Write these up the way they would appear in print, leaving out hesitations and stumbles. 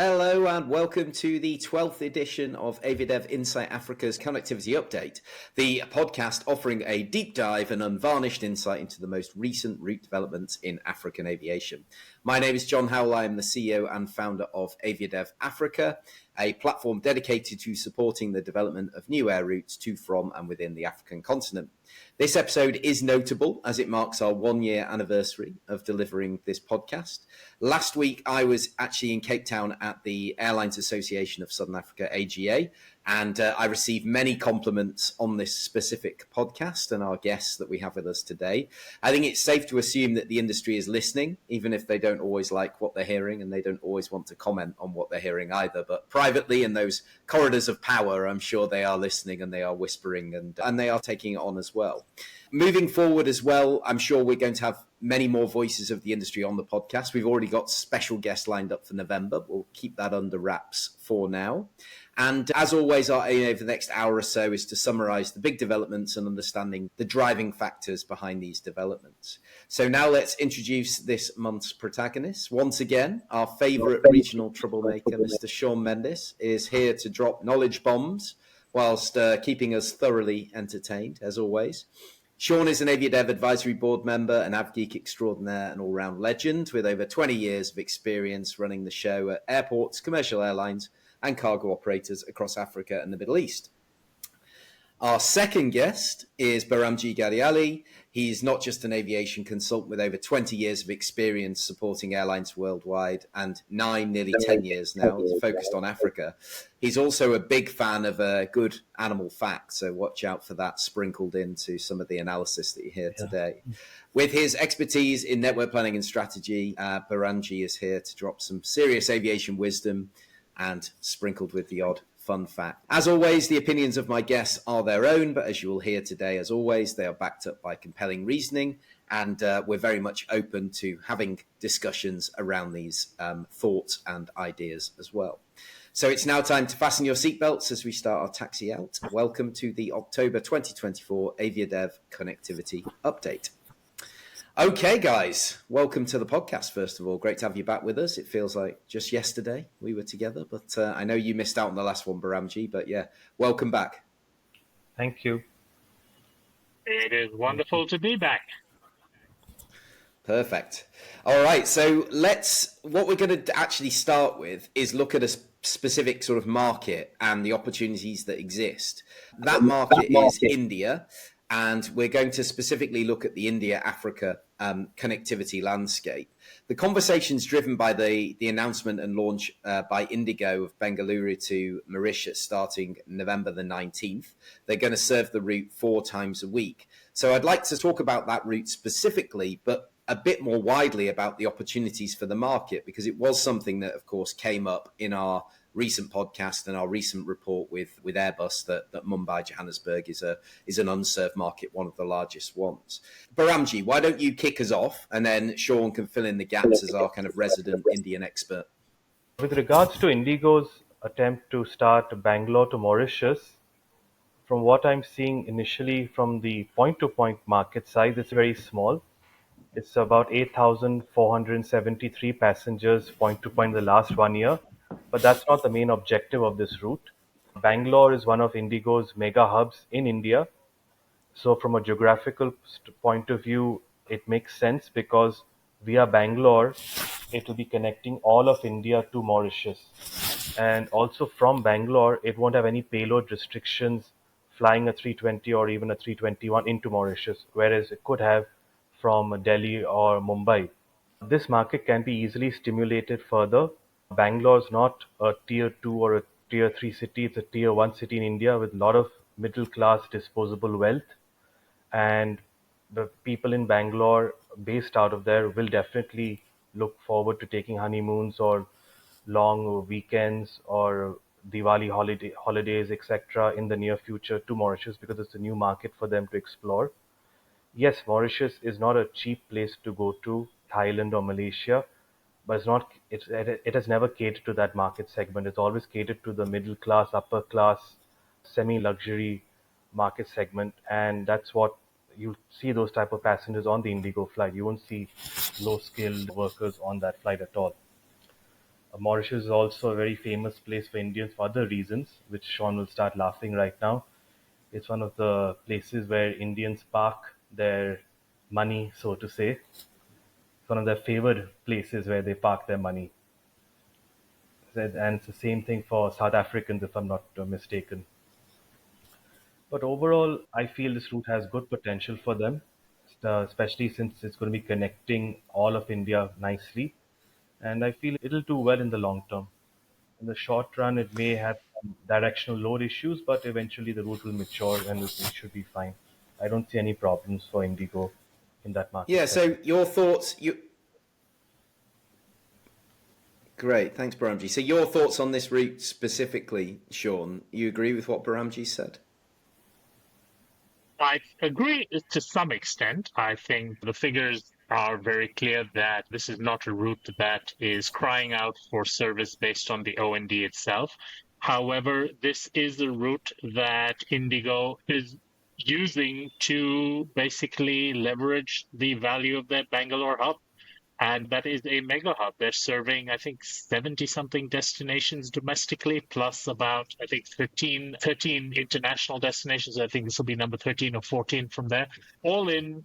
Hello and welcome to the 12th edition of AviaDev Insight Africa's Connectivity Update, the podcast offering a deep dive and unvarnished insight into the most recent route developments in African aviation. My name is Jon Howell. I am the CEO and founder of AviaDev Africa, a platform dedicated to supporting the development of new air routes to, from and within the African continent. This episode is notable as it marks our 1-year anniversary of delivering this podcast. Last week, I was actually in Cape Town at the Airlines Association of Southern Africa, AGA, and I received many compliments on this specific podcast and our guests that we have with us today. I think it's safe to assume that the industry is listening, even if they don't always like what they're hearing and they don't always want to comment on what they're hearing either. But privately in those corridors of power, I'm sure they are listening and they are whispering and they are taking it on as well. Moving forward as well, I'm sure we're going to have many more voices of the industry on the podcast. We've already got special guests lined up for November. We'll keep that under wraps for now. And as always, our aim over the next hour or so is to summarize the big developments and understanding the driving factors behind these developments. So now let's introduce this month's protagonists. Once again, our favorite regional troublemaker, Mr. Sean Mendis, is here to drop knowledge bombs whilst keeping us thoroughly entertained, as always. Sean is an AviaDev advisory board member, an AvGeek extraordinaire and all-round legend with over 20 years of experience running the show at airports, commercial airlines, and cargo operators across Africa and the Middle East. Our second guest is Behramjee Ghadially. He's not just an aviation consultant with over 20 years of experience supporting airlines worldwide and nearly 10 years now focused on Africa. He's also a big fan of a good animal fact, so watch out for that sprinkled into some of the analysis that you hear today. With his expertise in network planning and strategy, Behramjee is here to drop some serious aviation wisdom and sprinkled with the odd fun fact. As always, the opinions of my guests are their own, but as you will hear today, as always, they are backed up by compelling reasoning, and we're very much open to having discussions around these thoughts and ideas as well. So it's now time to fasten your seatbelts as we start our taxi out. Welcome to the October 2024 AviaDev Connectivity Update. Okay, guys, welcome to the podcast, first of all. Great to have you back with us. It feels like just yesterday we were together, but I know you missed out on the last one, Behramjee, but yeah, welcome back. Thank you. It is wonderful to be back. Perfect. All right, so what we're going to actually start with is look at a specific sort of market and the opportunities that exist. That market is India. And we're going to specifically look at the India-Africa connectivity landscape. The conversation's driven by the announcement and launch by Indigo of Bengaluru to Mauritius starting November the 19th. They're going to serve the route 4 times a week. So I'd like to talk about that route specifically, but a bit more widely about the opportunities for the market, because it was something that, of course, came up in our recent podcast and our recent report with Airbus that Mumbai, Johannesburg is an unserved market, one of the largest ones. Behramjee, why don't you kick us off, and then Sean can fill in the gaps as our kind of resident Indian expert. With regards to Indigo's attempt to start Bangalore to Mauritius, from what I'm seeing initially from the point-to-point market size, it's very small. It's about 8,473 passengers point-to-point in the last 1 year. But that's not the main objective of this route. Bangalore is one of Indigo's mega hubs in India. So from a geographical point of view, it makes sense because via Bangalore, it will be connecting all of India to Mauritius. And also from Bangalore, it won't have any payload restrictions flying a 320 or even a 321 into Mauritius, whereas it could have from Delhi or Mumbai. This market can be easily stimulated further. Bangalore is not a tier 2 or a tier 3 city. It's a tier 1 city in India with a lot of middle class disposable wealth. And the people in Bangalore based out of there will definitely look forward to taking honeymoons or long weekends or Diwali holidays, etc. in the near future to Mauritius because it's a new market for them to explore. Yes, Mauritius is not a cheap place to go to, Thailand or Malaysia, but it has never catered to that market segment. It's always catered to the middle class, upper class, semi-luxury market segment, and that's what you see those type of passengers on the Indigo flight. You won't see low-skilled workers on that flight at all. Mauritius is also a very famous place for Indians for other reasons, which Sean will start laughing right now. It's one of the places where Indians park their money, so to say. It's one of their favored places where they park their money. And it's the same thing for South Africans, if I'm not mistaken. But overall, I feel this route has good potential for them, especially since it's going to be connecting all of India nicely. And I feel it'll do well in the long term. In the short run, it may have some directional load issues, but eventually the route will mature and it should be fine. I don't see any problems for Indigo in that market Yeah. So segment. your thoughts? Great, thanks, Behramjee. So your thoughts on this route specifically, Sean? You agree with what Behramjee said? I agree to some extent. I think the figures are very clear that this is not a route that is crying out for service based on the O&D itself. However, this is a route that Indigo is using to basically leverage the value of their Bangalore hub. And that is a mega hub. They're serving, I think, 70 something destinations domestically, plus about, I think, 13 international destinations. I think this will be number 13 or 14 from there. All in,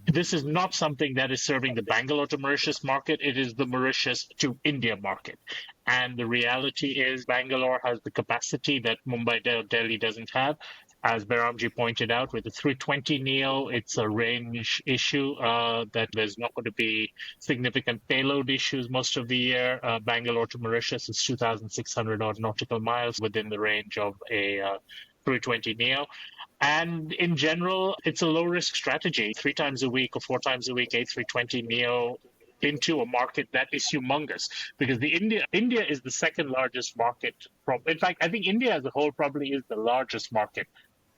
this is not something that is serving the Bangalore to Mauritius market. It is the Mauritius to India market. And the reality is Bangalore has the capacity that Mumbai Delhi doesn't have. As Behramjee pointed out, with the 320neo, it's a range issue that there's not going to be significant payload issues most of the year. Bangalore to Mauritius is 2,600 odd nautical miles within the range of a 320neo. And in general, it's a low-risk strategy. 3 times a week or 4 times a week, A320neo into a market that is humongous, because India is the second largest market. In fact, I think India as a whole probably is the largest market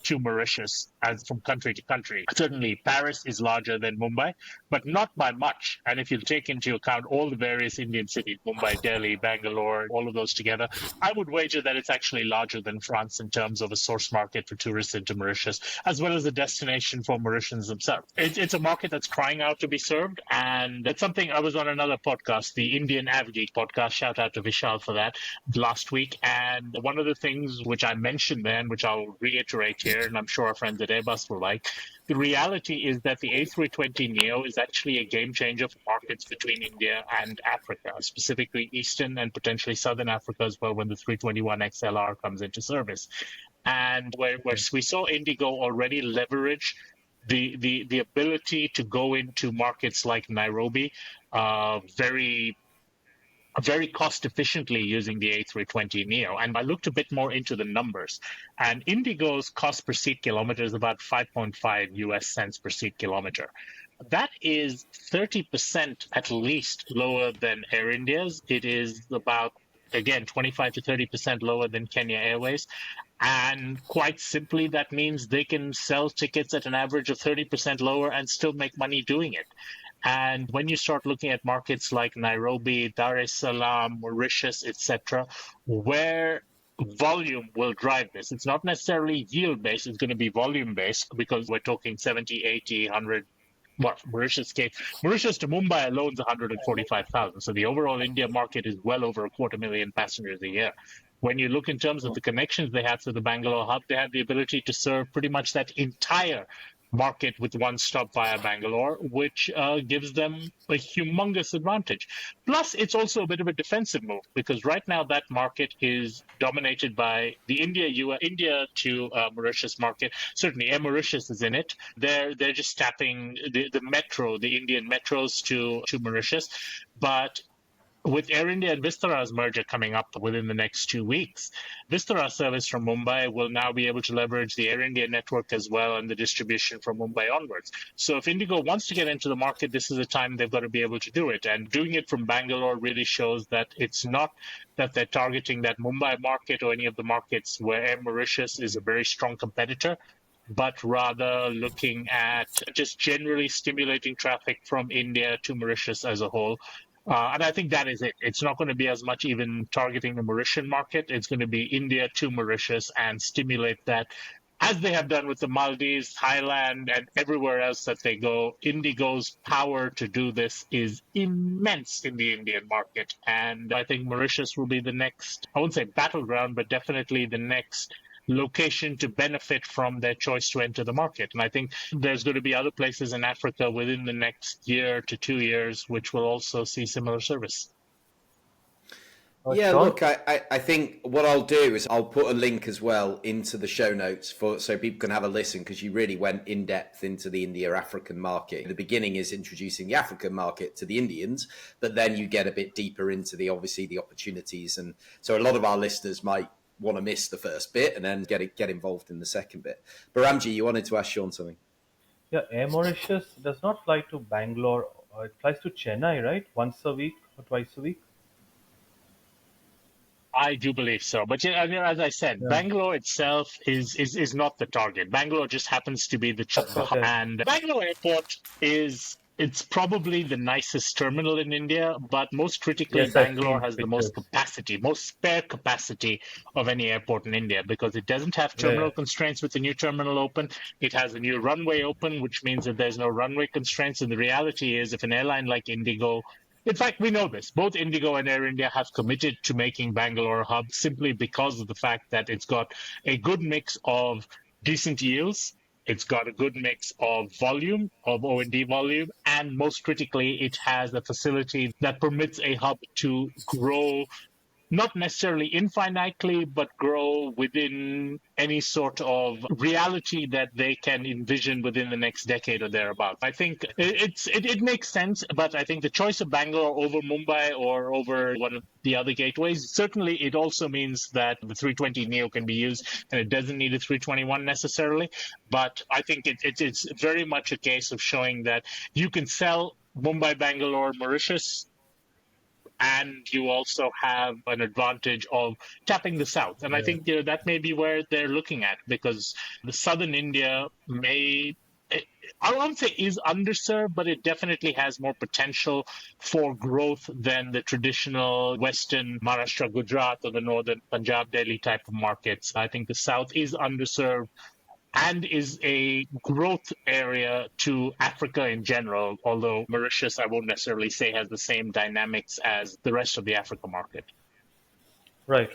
to Mauritius as from country to country. Certainly, Paris is larger than Mumbai, but not by much. And if you take into account all the various Indian cities, Mumbai, Delhi, Bangalore, all of those together, I would wager that it's actually larger than France in terms of a source market for tourists into Mauritius, as well as a destination for Mauritians themselves. It's a market that's crying out to be served, and it's something. I was on another podcast, the Indian AviaDev podcast, shout out to Vishal for that, last week, and one of the things which I mentioned then, which I'll reiterate here, and I'm sure our friends at Airbus will like, the reality is that the A320neo is actually a game changer for markets between India and Africa, specifically Eastern and potentially Southern Africa as well, when the 321XLR comes into service. And where we saw Indigo already leverage the ability to go into markets like Nairobi very cost efficiently using the A320neo. And I looked a bit more into the numbers, and Indigo's cost per seat kilometer is about 5.5 US cents per seat kilometer. That is 30% at least lower than Air India's. It is about, again, 25 to 30% lower than Kenya Airways. And quite simply, that means they can sell tickets at an average of 30% lower and still make money doing it. And when you start looking at markets like Nairobi, Dar es Salaam, Mauritius, etc., where volume will drive this, it's not necessarily yield based, it's going to be volume based, because we're talking 70, 80, 100. What Mauritius to Mumbai alone is 145,000. So the overall India market is well over 250,000 passengers a year. When you look in terms of the connections they have to the Bangalore hub, they have the ability to serve pretty much that entire market with one stop via Bangalore, which gives them a humongous advantage. Plus, it's also a bit of a defensive move, because right now that market is dominated by the India to Mauritius market. Certainly, Air Mauritius is in it. They're just tapping the Indian metros to Mauritius, but with Air India and Vistara's merger coming up within the next 2 weeks, Vistara service from Mumbai will now be able to leverage the Air India network as well, and the distribution from Mumbai onwards. So if Indigo wants to get into the market, this is a time they've got to be able to do it. And doing it from Bangalore really shows that it's not that they're targeting that Mumbai market or any of the markets where Air Mauritius is a very strong competitor, but rather looking at just generally stimulating traffic from India to Mauritius as a whole. And I think that is it. It's not going to be as much even targeting the Mauritian market. It's going to be India to Mauritius and stimulate that as they have done with the Maldives, Thailand, and everywhere else that they go, IndiGo's power to do this is immense in the Indian market. And I think Mauritius will be the next, I won't say battleground, but definitely the next location to benefit from their choice to enter the market. And I think there's going to be other places in Africa within the next year to 2 years which will also see similar service. Yeah, Jon? look, I think what I'll do is I'll put a link as well into the show notes so people can have a listen, because you really went in depth into the India-African market. The beginning is introducing the African market to the Indians, but then you get a bit deeper into obviously the opportunities. And so a lot of our listeners might want to miss the first bit and then get involved in the second bit. Behramjee, you wanted to ask Sean something? Yeah, Air Mauritius does not fly to Bangalore. It flies to Chennai, right? Once a week or twice a week? I do believe so. But as I said, Bangalore itself is not the target. Bangalore just happens to be the hub. And Bangalore Airport it's probably the nicest terminal in India, but most critically, Bangalore has the most capacity, most spare capacity of any airport in India, because it doesn't have terminal constraints with the new terminal open. It has a new runway open, which means that there's no runway constraints. And the reality is, if an airline like IndiGo, in fact, we know this. Both IndiGo and Air India have committed to making Bangalore a hub simply because of the fact that it's got a good mix of decent yields, it's got a good mix of volume, of O&D volume, and most critically, it has a facility that permits a hub to grow, not necessarily infinitely, but grow within any sort of reality that they can envision within the next decade or thereabouts. I think it makes sense, but I think the choice of Bangalore over Mumbai or over one of the other gateways, certainly it also means that the 320neo can be used and it doesn't need a 321 necessarily. But I think it's very much a case of showing that you can sell Mumbai, Bangalore, Mauritius, and you also have an advantage of tapping the south. And I think that may be where they're looking at, because the southern India I won't say is underserved, but it definitely has more potential for growth than the traditional western Maharashtra, Gujarat, or the northern Punjab, Delhi type of markets. I think the south is underserved and is a growth area to Africa in general, although Mauritius, I won't necessarily say, has the same dynamics as the rest of the Africa market. Right.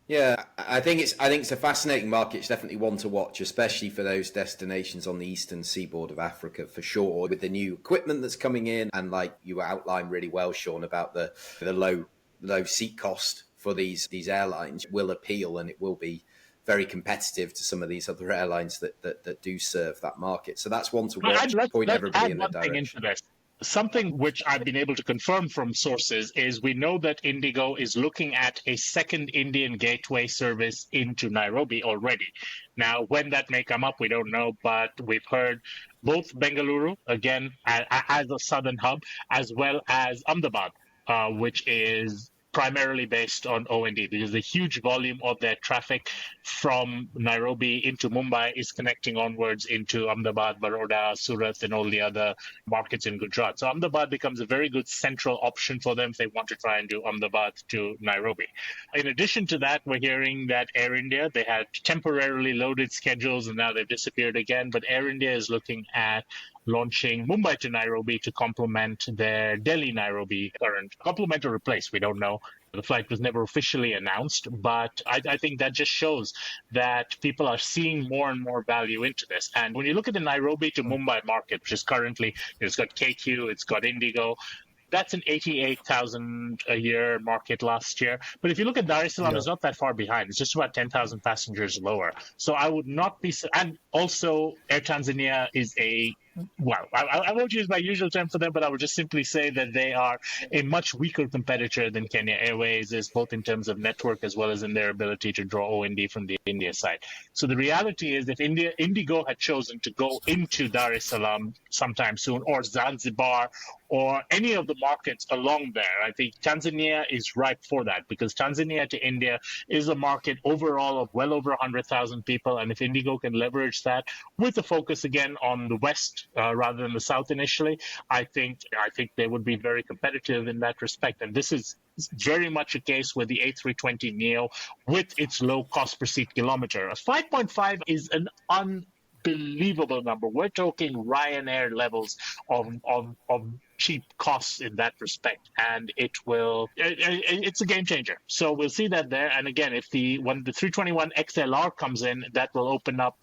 Yeah, I think it's a fascinating market. It's definitely one to watch, especially for those destinations on the eastern seaboard of Africa, for sure, with the new equipment that's coming in. And like you outlined really well, Sean, about the low seat cost for these airlines will appeal, and it will be very competitive to some of these other airlines that do serve that market. So that's one to watch, point everybody in that direction. Something which I've been able to confirm from sources is we know that IndiGo is looking at a second Indian gateway service into Nairobi already. Now, when that may come up, we don't know, but we've heard both Bengaluru, again, as a southern hub, as well as Ahmedabad, which is primarily based on O&D, because the huge volume of their traffic from Nairobi into Mumbai is connecting onwards into Ahmedabad, Baroda, Surat, and all the other markets in Gujarat. So Ahmedabad becomes a very good central option for them if they want to try and do Ahmedabad to Nairobi. In addition to that, we're hearing that Air India, they had temporarily loaded schedules and now they've disappeared again, but Air India is looking at launching Mumbai to Nairobi to complement their Delhi-Nairobi current. Complement or replace, we don't know. The flight was never officially announced, but I think that just shows that people are seeing more and more value into this. And when you look at the Nairobi to Mumbai market, which is currently, it's got KQ, it's got IndiGo, that's an 88,000 a year market last year. But if you look at Dar es Salaam, it's not that far behind. It's just about 10,000 passengers lower. So I would not be... And also, Air Tanzania is I won't use my usual term for them, but I would just simply say that they are a much weaker competitor than Kenya Airways is, both in terms of network as well as in their ability to draw O&D from the India side. So the reality is, if IndiGo had chosen to go into Dar es Salaam sometime soon, or Zanzibar, or any of the markets along there, I think Tanzania is ripe for that, because Tanzania to India is a market overall of well over 100,000 people. And if IndiGo can leverage that with the focus again on the West rather than the south initially, I think they would be very competitive in that respect. And this is very much a case with the A320neo with its low cost per seat kilometer. A 5.5 is an unbelievable number. We're talking Ryanair levels of cheap costs in that respect, and it's a game changer. So we'll see that there. And again, when the 321 XLR comes in, that will open up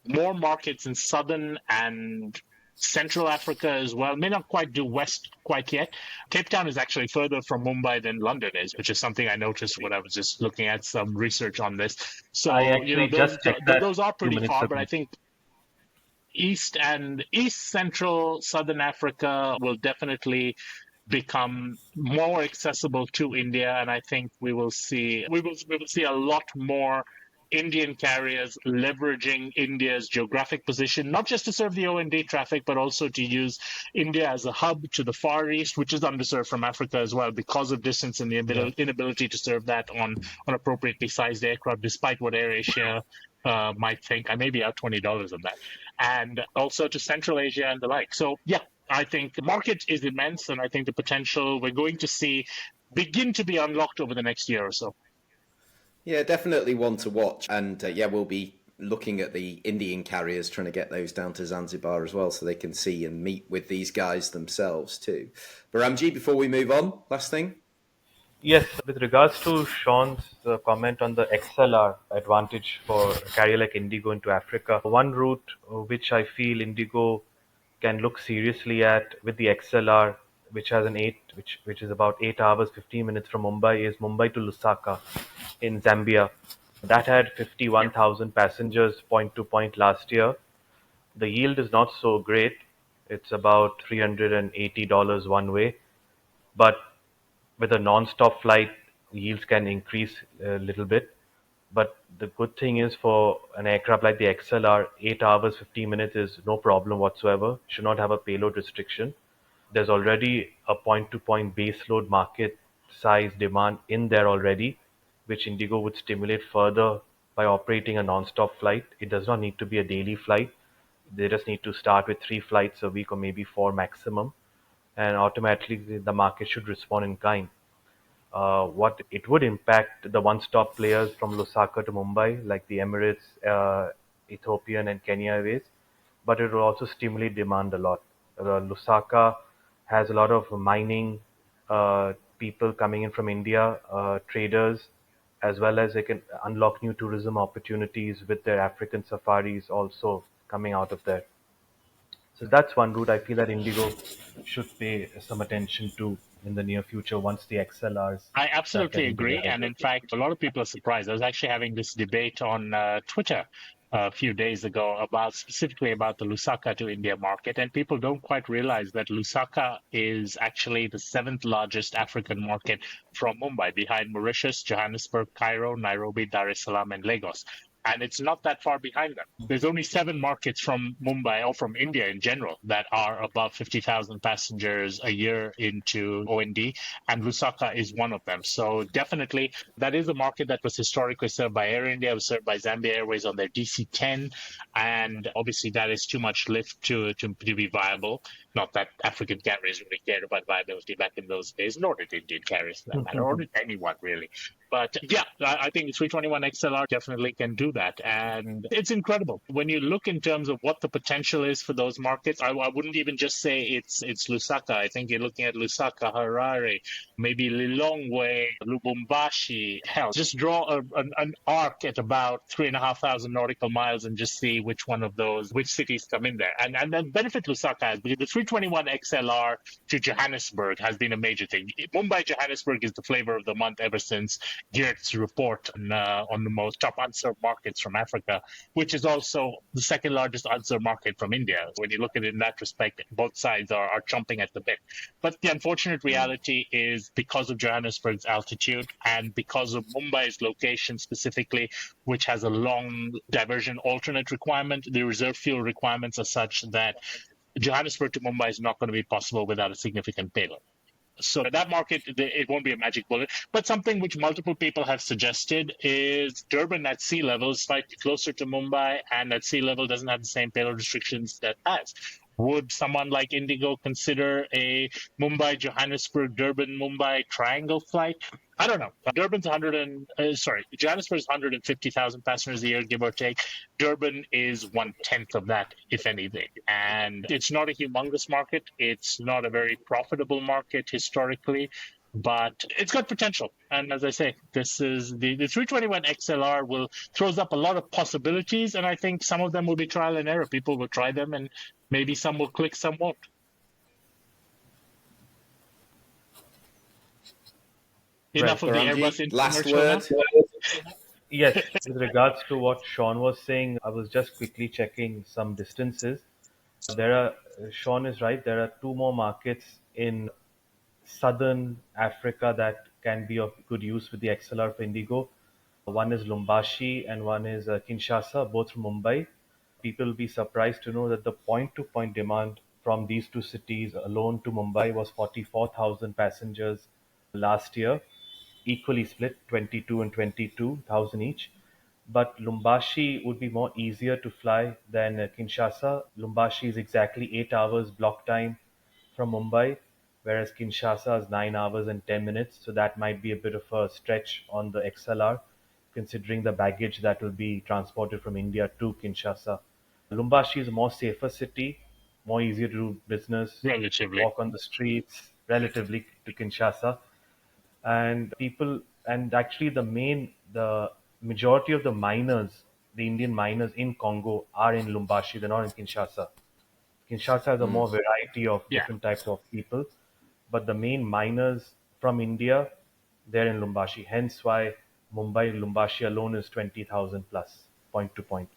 more markets in southern and Central Africa as well. May not quite do West quite yet. Cape Town is actually further from Mumbai than London is, which is something I noticed when I was just looking at some research on this. So those are pretty far, but I think East Central Southern Africa will definitely become more accessible to India, and I think we will see a lot more Indian carriers leveraging India's geographic position, not just to serve the O&D traffic, but also to use India as a hub to the Far East, which is underserved from Africa as well because of distance and the inability to serve that on appropriately sized aircraft, despite what AirAsia might think. I may be out $20 on that. And also to Central Asia and the like. So, yeah, I think the market is immense, and I think the potential we're going to see begin to be unlocked over the next year or so. Yeah, definitely one to watch. And we'll be looking at the Indian carriers, trying to get those down to Zanzibar as well, so they can see and meet with these guys themselves too. Behramjee, before we move on, last thing? Yes, with regards to Sean's comment on the XLR advantage for a carrier like Indigo into Africa, one route which I feel Indigo can look seriously at with the XLR, which has which is about 8 hours 15 minutes from Mumbai, is Mumbai to Lusaka in Zambia. That had 51,000 passengers point to point last year. The yield is not so great. It's about $380 one way, but with a non-stop flight, yields can increase a little bit. But the good thing is, for an aircraft like the XLR, 8 hours, 15 minutes is no problem whatsoever. Should not have a payload restriction. There's already a point-to-point baseload market size demand in there already, which Indigo would stimulate further by operating a non-stop flight. It does not need to be a daily flight. They just need to start with 3 flights a week or maybe 4 maximum, and automatically the market should respond in kind. What it would impact the one-stop players from Lusaka to Mumbai, like the Emirates, Ethiopian and Kenya Airways, but it will also stimulate demand a lot. Lusaka has a lot of mining people coming in from India, traders, as well as they can unlock new tourism opportunities with their African safaris also coming out of there. So that's one route I feel that Indigo should pay some attention to in the near future once the XLRs. I absolutely agree. And in fact, a lot of people are surprised. I was actually having this debate on Twitter a few days ago specifically about the Lusaka to India market. And people don't quite realize that Lusaka is actually the 7th largest African market from Mumbai, behind Mauritius, Johannesburg, Cairo, Nairobi, Dar es Salaam, and Lagos. And it's not that far behind them. There's only 7 markets from Mumbai or from India in general that are above 50,000 passengers a year into O&D, and Lusaka is one of them. So definitely that is a market that was historically served by Air India, was served by Zambia Airways on their DC-10, and obviously that is too much lift to be viable. Not that African carriers really cared about viability back in those days, nor did Indian carriers for that matter, or did anyone really. But yeah, I think the 321 XLR definitely can do that. And it's incredible. When you look in terms of what the potential is for those markets, I wouldn't even just say it's Lusaka. I think you're looking at Lusaka, Harare, maybe Lilongwe, Lubumbashi. Hell, just draw an arc at about 3,500 nautical miles and just see which cities come in there. And the benefit Lusaka has, because the 321 XLR to Johannesburg has been a major thing. Mumbai, Johannesburg is the flavor of the month ever since Geert's report on the most top unserved markets from Africa, which is also the 2nd largest unserved market from India. When you look at it in that respect, both sides are chomping at the bit. But the unfortunate reality is, because of Johannesburg's altitude and because of Mumbai's location specifically, which has a long diversion alternate requirement, the reserve fuel requirements are such that Johannesburg to Mumbai is not going to be possible without a significant payload. So that market, it won't be a magic bullet. But something which multiple people have suggested is Durban at sea level is slightly closer to Mumbai, and at sea level doesn't have the same payload restrictions that has. Would someone like Indigo consider a Mumbai, Johannesburg, Durban, Mumbai triangle flight? I don't know. Johannesburg is 150,000 passengers a year, give or take. Durban is 1/10 of that, if anything. And it's not a humongous market. It's not a very profitable market historically, but it's got potential. And as I say, this is the 321 XLR throws up a lot of possibilities, and I think some of them will be trial and error. People will try them, and maybe some will click, some won't. Enough of the Airbus last word. Yes, with regards to what Sean was saying, I was just quickly checking some distances. Sean is right, there are two more markets in southern Africa that can be of good use with the XLR for Indigo. One is Lumbashi and one is Kinshasa, both from Mumbai. People will be surprised to know that the point-to-point demand from these two cities alone to Mumbai was 44,000 passengers last year, equally split, 22 and 22,000 each. But Lumbashi would be more easier to fly than Kinshasa. Lumbashi is exactly 8 hours block time from Mumbai, whereas Kinshasa is 9 hours and 10 minutes. So that might be a bit of a stretch on the XLR, considering the baggage that will be transported from India to Kinshasa. Lumbashi is a more safer city, more easier to do business, relatively. walk on the streets, relatively to Kinshasa. And actually the majority of the miners, the Indian miners in Congo are in Lumbashi, they're not in Kinshasa. Kinshasa has a more variety of different types of people, but the main miners from India, they're in Lumbashi. Hence why Mumbai Lumbashi alone is 20,000 plus point to point.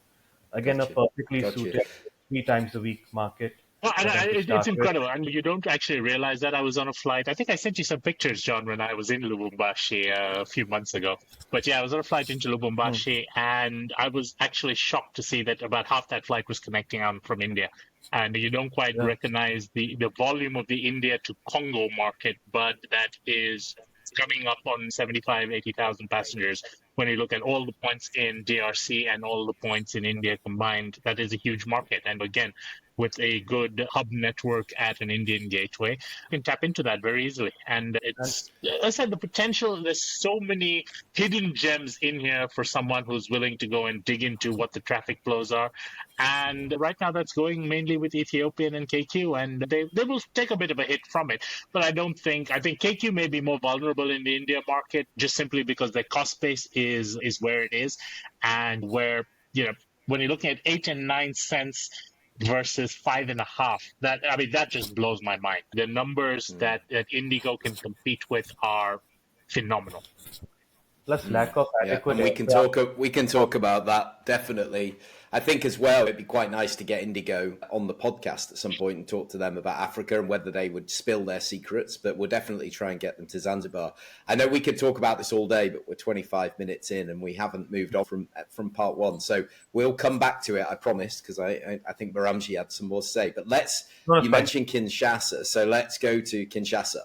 Again, a perfectly suited 3 times a week market. Well, it's incredible. And you don't actually realize that. I was on a flight. I think I sent you some pictures, John, when I was in Lubumbashi a few months ago. But yeah, I was on a flight into Lubumbashi, and I was actually shocked to see that about half that flight was connecting on from India. And you don't quite recognize the volume of the India to Congo market, but that is coming up on 75, 80,000 passengers. When you look at all the points in DRC and all the points in India combined, that is a huge market. And again, with a good hub network at an Indian gateway, you can tap into that very easily. And it's, as I said, the potential, there's so many hidden gems in here for someone who's willing to go and dig into what the traffic flows are. And right now that's going mainly with Ethiopian and KQ, and they will take a bit of a hit from it. But I think KQ may be more vulnerable in the India market just simply because their cost base is where it is, and where, when you're looking at 8 and 9 cents versus 5.5, that just blows my mind. The numbers that Indigo can compete with are phenomenal. Plus lack of adequate. And we can talk about that, definitely. I think as well, it'd be quite nice to get Indigo on the podcast at some point and talk to them about Africa and whether they would spill their secrets, but we'll definitely try and get them to Zanzibar. I know we could talk about this all day, but we're 25 minutes in and we haven't moved on from part one. So we'll come back to it, I promise, because I think Behramjee had some more to say. But you mentioned Kinshasa, so let's go to Kinshasa.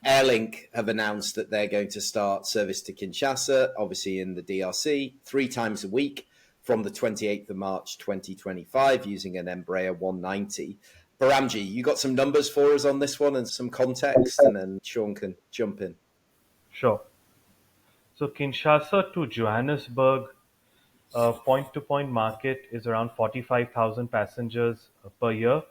Airlink have announced that they're going to start service to Kinshasa, obviously in the DRC, 3 times a week from the 28th of March 2025 using an Embraer 190. Behramjee, you got some numbers for us on this one and some context, and then Sean can jump in. Sure. So Kinshasa to Johannesburg, point-to-point market is around 45,000 passengers per year.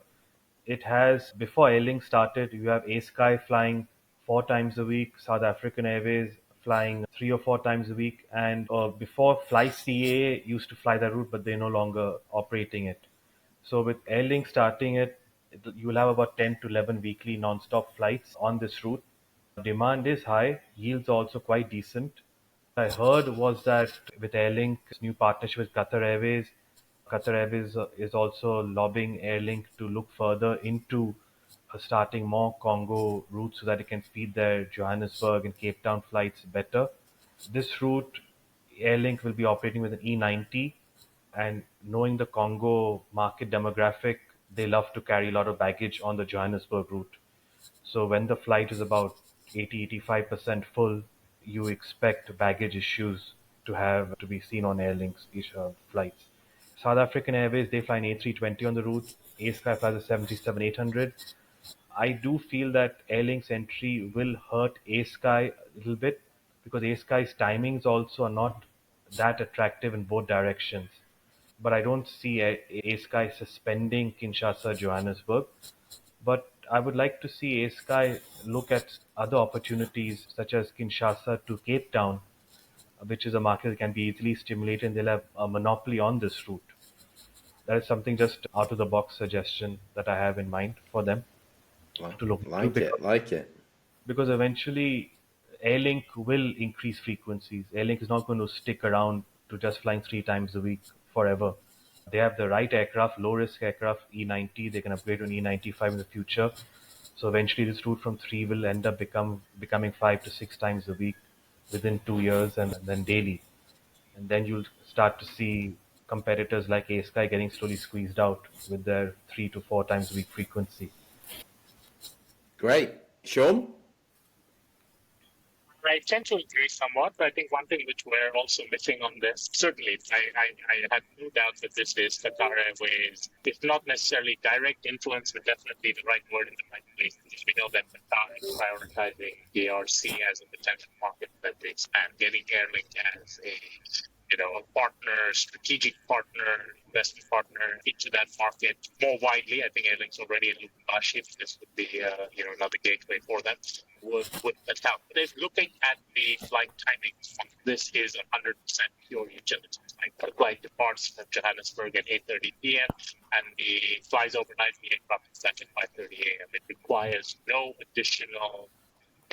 It has, before Airlink started, you have A-Sky flying 4 times a week, South African Airways flying 3 or 4 times a week, and before Flight CA used to fly that route, but they're no longer operating it. So with Airlink starting it, you will have about 10 to 11 weekly non-stop flights on this route. Demand is high, yields are also quite decent. I heard was that with Airlink's new partnership with Qatar Airways is also lobbying Airlink to look further into starting more Congo routes so that it can feed their Johannesburg and Cape Town flights better. This route, Airlink will be operating with an E90, and knowing the Congo market demographic, they love to carry a lot of baggage on the Johannesburg route. So when the flight is about 80-85% full, you expect baggage issues to be seen on Airlink's flights. South African Airways, they fly an A320 on the route. ASky flies a 737-800. I do feel that Airlink's entry will hurt ASky a little bit because ASky's timings also are not that attractive in both directions. But I don't see ASky suspending Kinshasa Johannesburg. But I would like to see ASky look at other opportunities such as Kinshasa to Cape Town, which is a market that can be easily stimulated, and they'll have a monopoly on this route. That is something just out of the box suggestion that I have in mind for them Well, to look into, like it. because eventually Airlink will increase frequencies. Airlink is not going to stick around to just flying 3 times a week forever. They have the right aircraft, low risk aircraft, E90. They can upgrade to an E95 in the future. So eventually this route from 3 will end up becoming 5 to 6 times a week within 2 years, and then daily. And then you'll start to see competitors like ASky getting slowly squeezed out with their 3 to 4 times a week frequency. Great. Sean? I tend to agree somewhat, but I think one thing which we're also missing on this, certainly, I have no doubt that this is Qatar Airways. It's not necessarily direct influence, but definitely the right word in the right place, because we know that Qatar is prioritizing DRC as a potential market that they expand, getting Airlink as a partner, strategic partner, investment partner into that market more widely. I think Airlink's already in Lubumbashi. This would be, another gateway for them. Would help. But if looking at the flight timings, this is 100% pure utility. The flight departs from Johannesburg at 8:30 p.m. and the flies overnight. The aircraft is back at 5:30 a.m. It requires no additional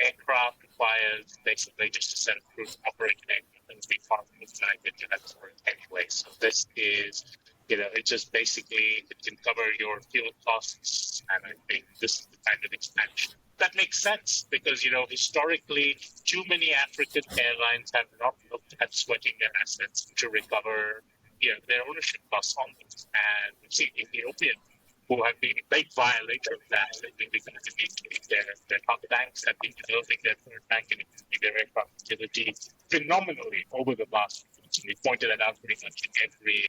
aircraft, requires basically just a set of crew to operate an aircraft and be part of the flight at Johannesburg anyway. So this is, it just basically, it can cover your fuel costs, and I think this is the kind of expansion that makes sense because, historically, too many African airlines have not looked at sweating their assets to recover their ownership costs on this. And we've seen Ethiopian, who have been a big violator of that, because their banks have been developing their third bank and their aircraft utility phenomenally over the last years. We pointed that out pretty much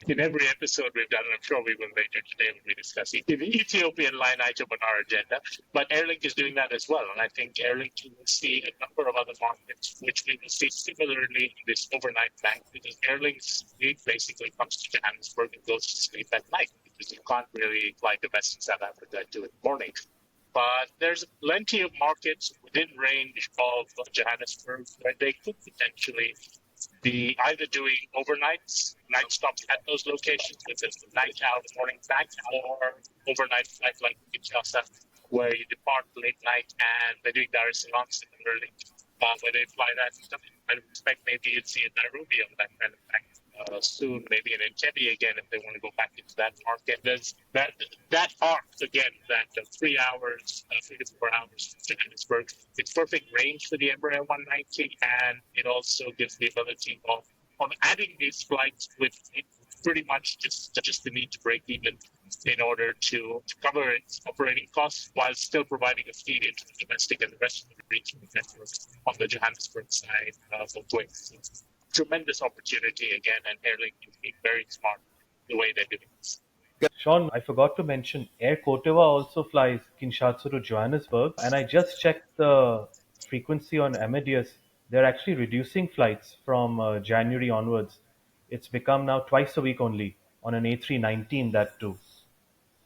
in every episode we've done, and I'm sure we will later today when we discuss the Ethiopian line item on our agenda. But Airlink is doing that as well, and I think Airlink will see a number of other markets, which we will see similarly in this overnight bank, because Airlink's fleet basically comes to Johannesburg and goes to sleep at night, because you can't really fly domestic South Africa at 2 in the morning. But there's plenty of markets within range of Johannesburg where they could potentially be either doing overnights, night stops at those locations, with the night out, morning back, or overnight flight like Kinshasa, where you depart late night and they're doing Dar es Salaam similarly, where they fly that. I would expect maybe you'd see a Nairobi on that kind of thing soon, maybe an Entebbe again if they want to go back into that market. There's that arc again, that 3 hours, 3 to 4 hours to Johannesburg. It's perfect range for the Embraer 190, and it also gives the ability of adding these flights with pretty much just the need to break even in order to cover its operating costs while still providing a feed into the domestic and the rest of the regional network on the Johannesburg side of ways. Tremendous opportunity again, and Airlink is being very smart the way they're doing this. Sean, I forgot to mention, Air Cotewa also flies Kinshasa to Johannesburg, and I just checked the frequency on Amadeus. They're actually reducing flights from January onwards. It's become now twice a week only on an A319, that too.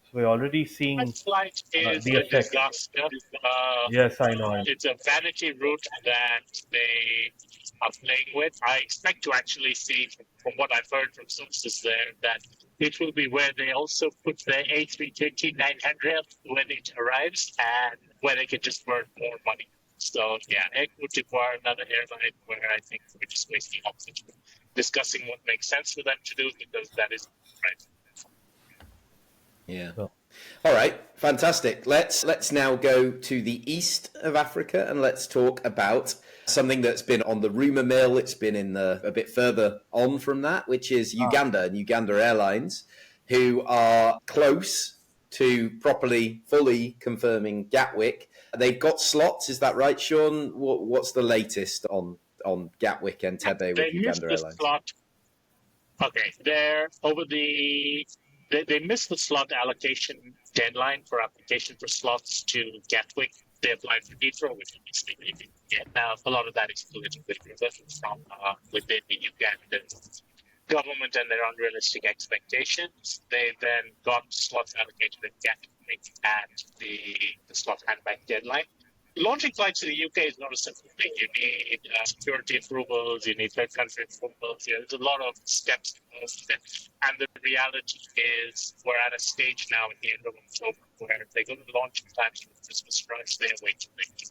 So we're already seeing That flight is the a effect. disaster. Yes, I know. It's a vanity route that they are playing with. I expect to actually see, from what I've heard from sources there, that it will be where they also put their A320-900 when it arrives, and where they can just burn more money. So, yeah, Air Cote d'Ivoire, another airline where I think we're just wasting oxygen discussing what makes sense for them to do, because that is right. Yeah. So, all right, fantastic. Let's now go to the east of Africa and let's talk about something that's been on the rumor mill. It's been in a bit further on from that, which is Uganda and Uganda Airlines, who are close to fully confirming Gatwick. They've got slots, is that right, Sean? What's the latest on Gatwick and Entebbe with Uganda Airlines? Okay, they missed the slot allocation deadline for application for slots to Gatwick. They applied for Heathrow, which obviously they didn't get. Now, a lot of that is politically driven from within the Ugandan government and their unrealistic expectations. They then got slots allocated at Gatwick at the slot handback deadline. Launching flights to the UK is not a simple thing. You need security approvals, you need third country approvals. There's a lot of steps involved. And the reality is we're at a stage now at the end of October where they're going to launch plans for Christmas rush. They're way too late.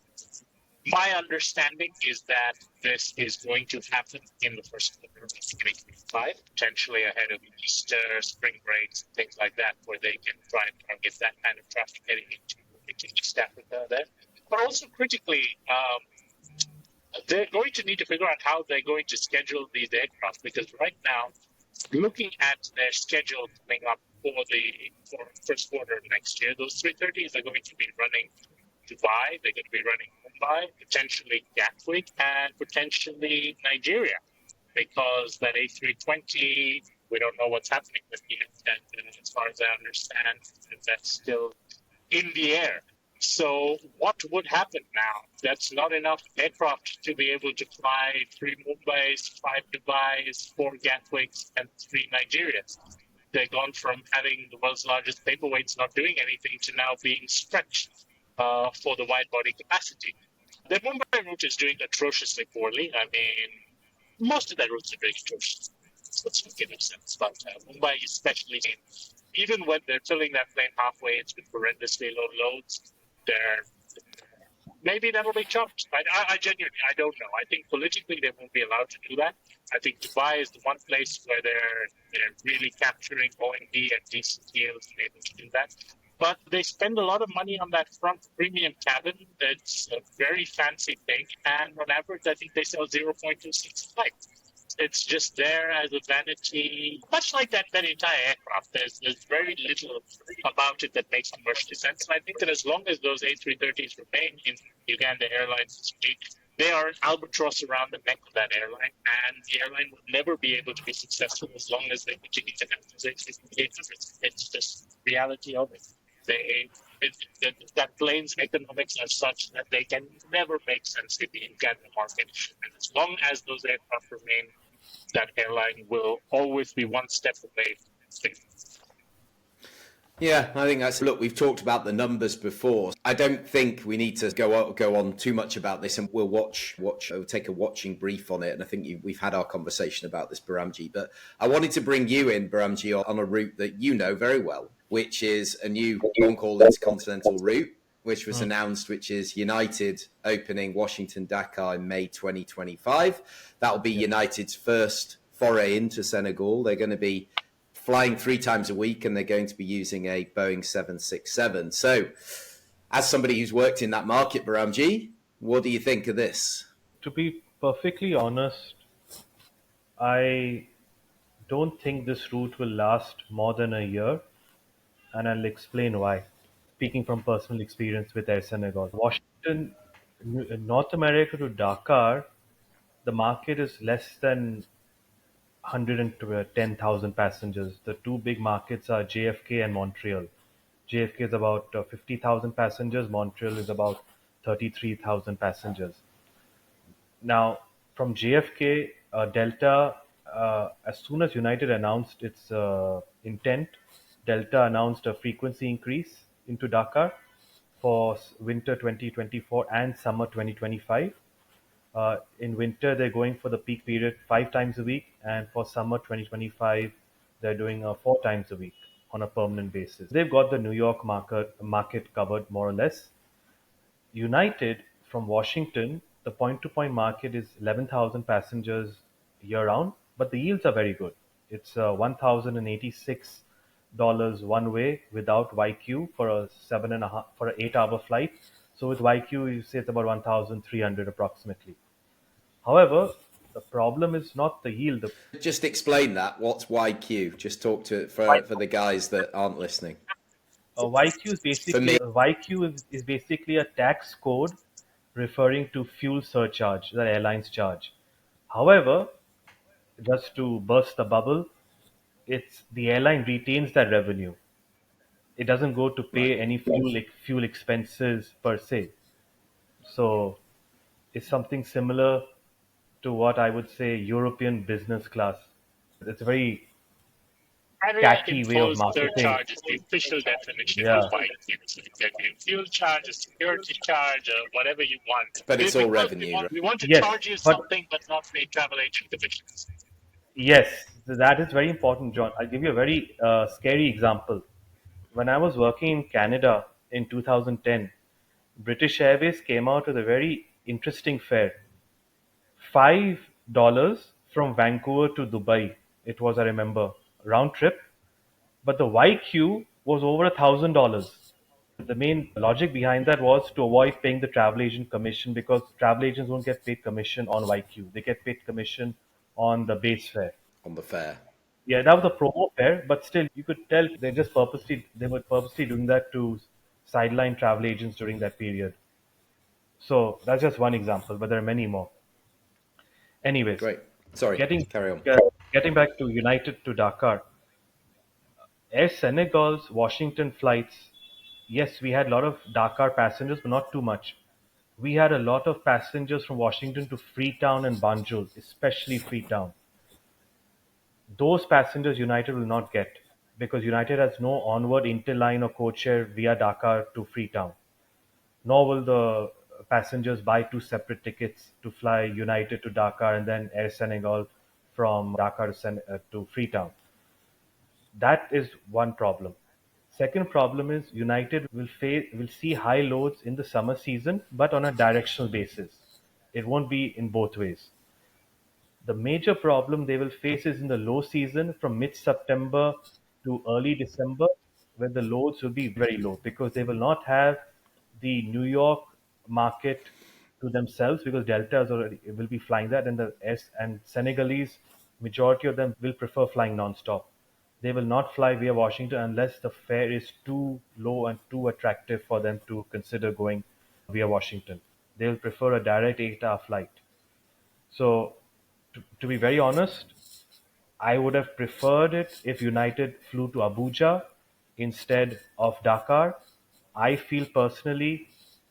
My understanding is that this is going to happen in the first quarter of 2025, potentially ahead of Easter, spring breaks, things like that, where they can try and target that kind of traffic heading into East Africa there. But also critically, they're going to need to figure out how they're going to schedule these aircraft, because right now, looking at their schedule coming up for first quarter of next year, those 330s are going to be running Dubai, they're going to be running Mumbai, potentially Gatwick, and potentially Nigeria, because that A320, we don't know what's happening with it, and as far as I understand, that's still in the air. So what would happen now? That's not enough aircraft to be able to fly 3 Mumbais, 5 Dubais, 4 Gatwicks, and 3 Nigerias. They've gone from having the world's largest paperweights not doing anything to now being stretched for the wide body capacity. The Mumbai route is doing atrociously poorly. I mean, most of the routes are doing atrociously. Let's not give ourselves. But Mumbai especially, even when they're filling that plane halfway, it's with horrendously low loads. Maybe that'll be chopped. I genuinely, I don't know. I think politically they won't be allowed to do that. I think Dubai is the one place where they're really capturing O&D at decent deals and able to do that. But they spend a lot of money on that front premium cabin. It's a very fancy thing. And on average, I think they sell 0.26 flights. It's just there as a vanity, much like that entire aircraft. There's very little about it that makes commercial sense. And I think that as long as those A330s remain in Uganda Airlines' fleet, they are an albatross around the neck of that airline. And the airline will never be able to be successful as long as they continue to have those A330s. It's just the reality of it. That plane's economics are such that they can never make sense in the Uganda market. And as long as those aircraft remain, that airline will always be one step away from success. Yeah, I think that's, look, we've talked about the numbers before. I don't think we need to go on too much about this, and we'll take a watching brief on it. And I think we've had our conversation about this, Behramjee. But I wanted to bring you in, Behramjee, on a route that you know very well, which is a new long-haul intercontinental route, which was announced, which is United opening Washington-Dakar in May 2025. That will be United's first foray into Senegal. They're going to be flying 3 times a week, and they're going to be using a Boeing 767. So, as somebody who's worked in that market, Behramjee, what do you think of this? To be perfectly honest, I don't think this route will last more than a year, and I'll explain why. Speaking from personal experience with Air Senegal. Washington, North America to Dakar, the market is less than 110,000 passengers. The 2 big markets are JFK and Montreal. JFK is about 50,000 passengers. Montreal is about 33,000 passengers. Now, from JFK, Delta, as soon as United announced its intent, Delta announced a frequency increase into Dakar for winter 2024 and summer 2025. In winter, they're going for the peak period 5 times a week, and for summer 2025, they're doing 4 times a week on a permanent basis. They've got the New York market covered more or less. United from Washington, the point-to-point market is 11,000 passengers year-round, but the yields are very good. It's $1,086 one way without YQ for an 8-hour flight. So with YQ, you say it's about 1,300 approximately. However, the problem is not the yield. Just explain that. What's YQ? Just talk to it for the guys that aren't listening. YQ is basically a tax code referring to fuel surcharge that airlines charge. However, just to burst the bubble, it's the airline retains that revenue. It doesn't go to Right. pay any fuel expenses per se. So it's something similar to what I would say European business class. It's a very catchy way of Area-imposed marketing. surcharge is the official definition Yeah. of YQ. So it can be a fuel charge, a security charge, or whatever you want. But it's all Because revenue, right? we want to Yes, charge you but something, but not pay travel agent commissions. yes, that is very important, John. I'll give you a very scary example. When I was working in Canada in 2010, British Airways came out with a very interesting fare. $5 from Vancouver to Dubai. It was, I remember, round trip. But the YQ was over $1,000. The main logic behind that was to avoid paying the travel agent commission because travel agents don't get paid commission on YQ. They get paid commission on the base fare. On the fare. Yeah, that was a promo fare, but still, you could tell they were purposely doing that to sideline travel agents during that period. So that's just one example, but there are many more. Anyways, Great. Sorry, getting carry on. getting back to United to Dakar, Air Senegal's Washington flights. Yes, we had a lot of Dakar passengers, but not too much. We had a lot of passengers from Washington to Freetown and Banjul, especially Freetown. Those passengers United will not get because United has no onward interline or codeshare via Dakar to Freetown. Nor will the passengers buy two separate tickets to fly United to Dakar and then Air Senegal from Dakar to Freetown. That is one problem. Second problem is United will see high loads in the summer season, but on a directional basis. It won't be in both ways. The major problem they will face is in the low season from mid-September to early December, where the loads will be very low because they will not have the New York market to themselves because Delta will be flying that, and the S and Senegalese majority of them will prefer flying non-stop. They will not fly via Washington unless the fare is too low and too attractive for them to consider going via Washington. They will prefer a direct 8-hour flight. So, to be very honest, I would have preferred it if United flew to Abuja instead of Dakar. I feel personally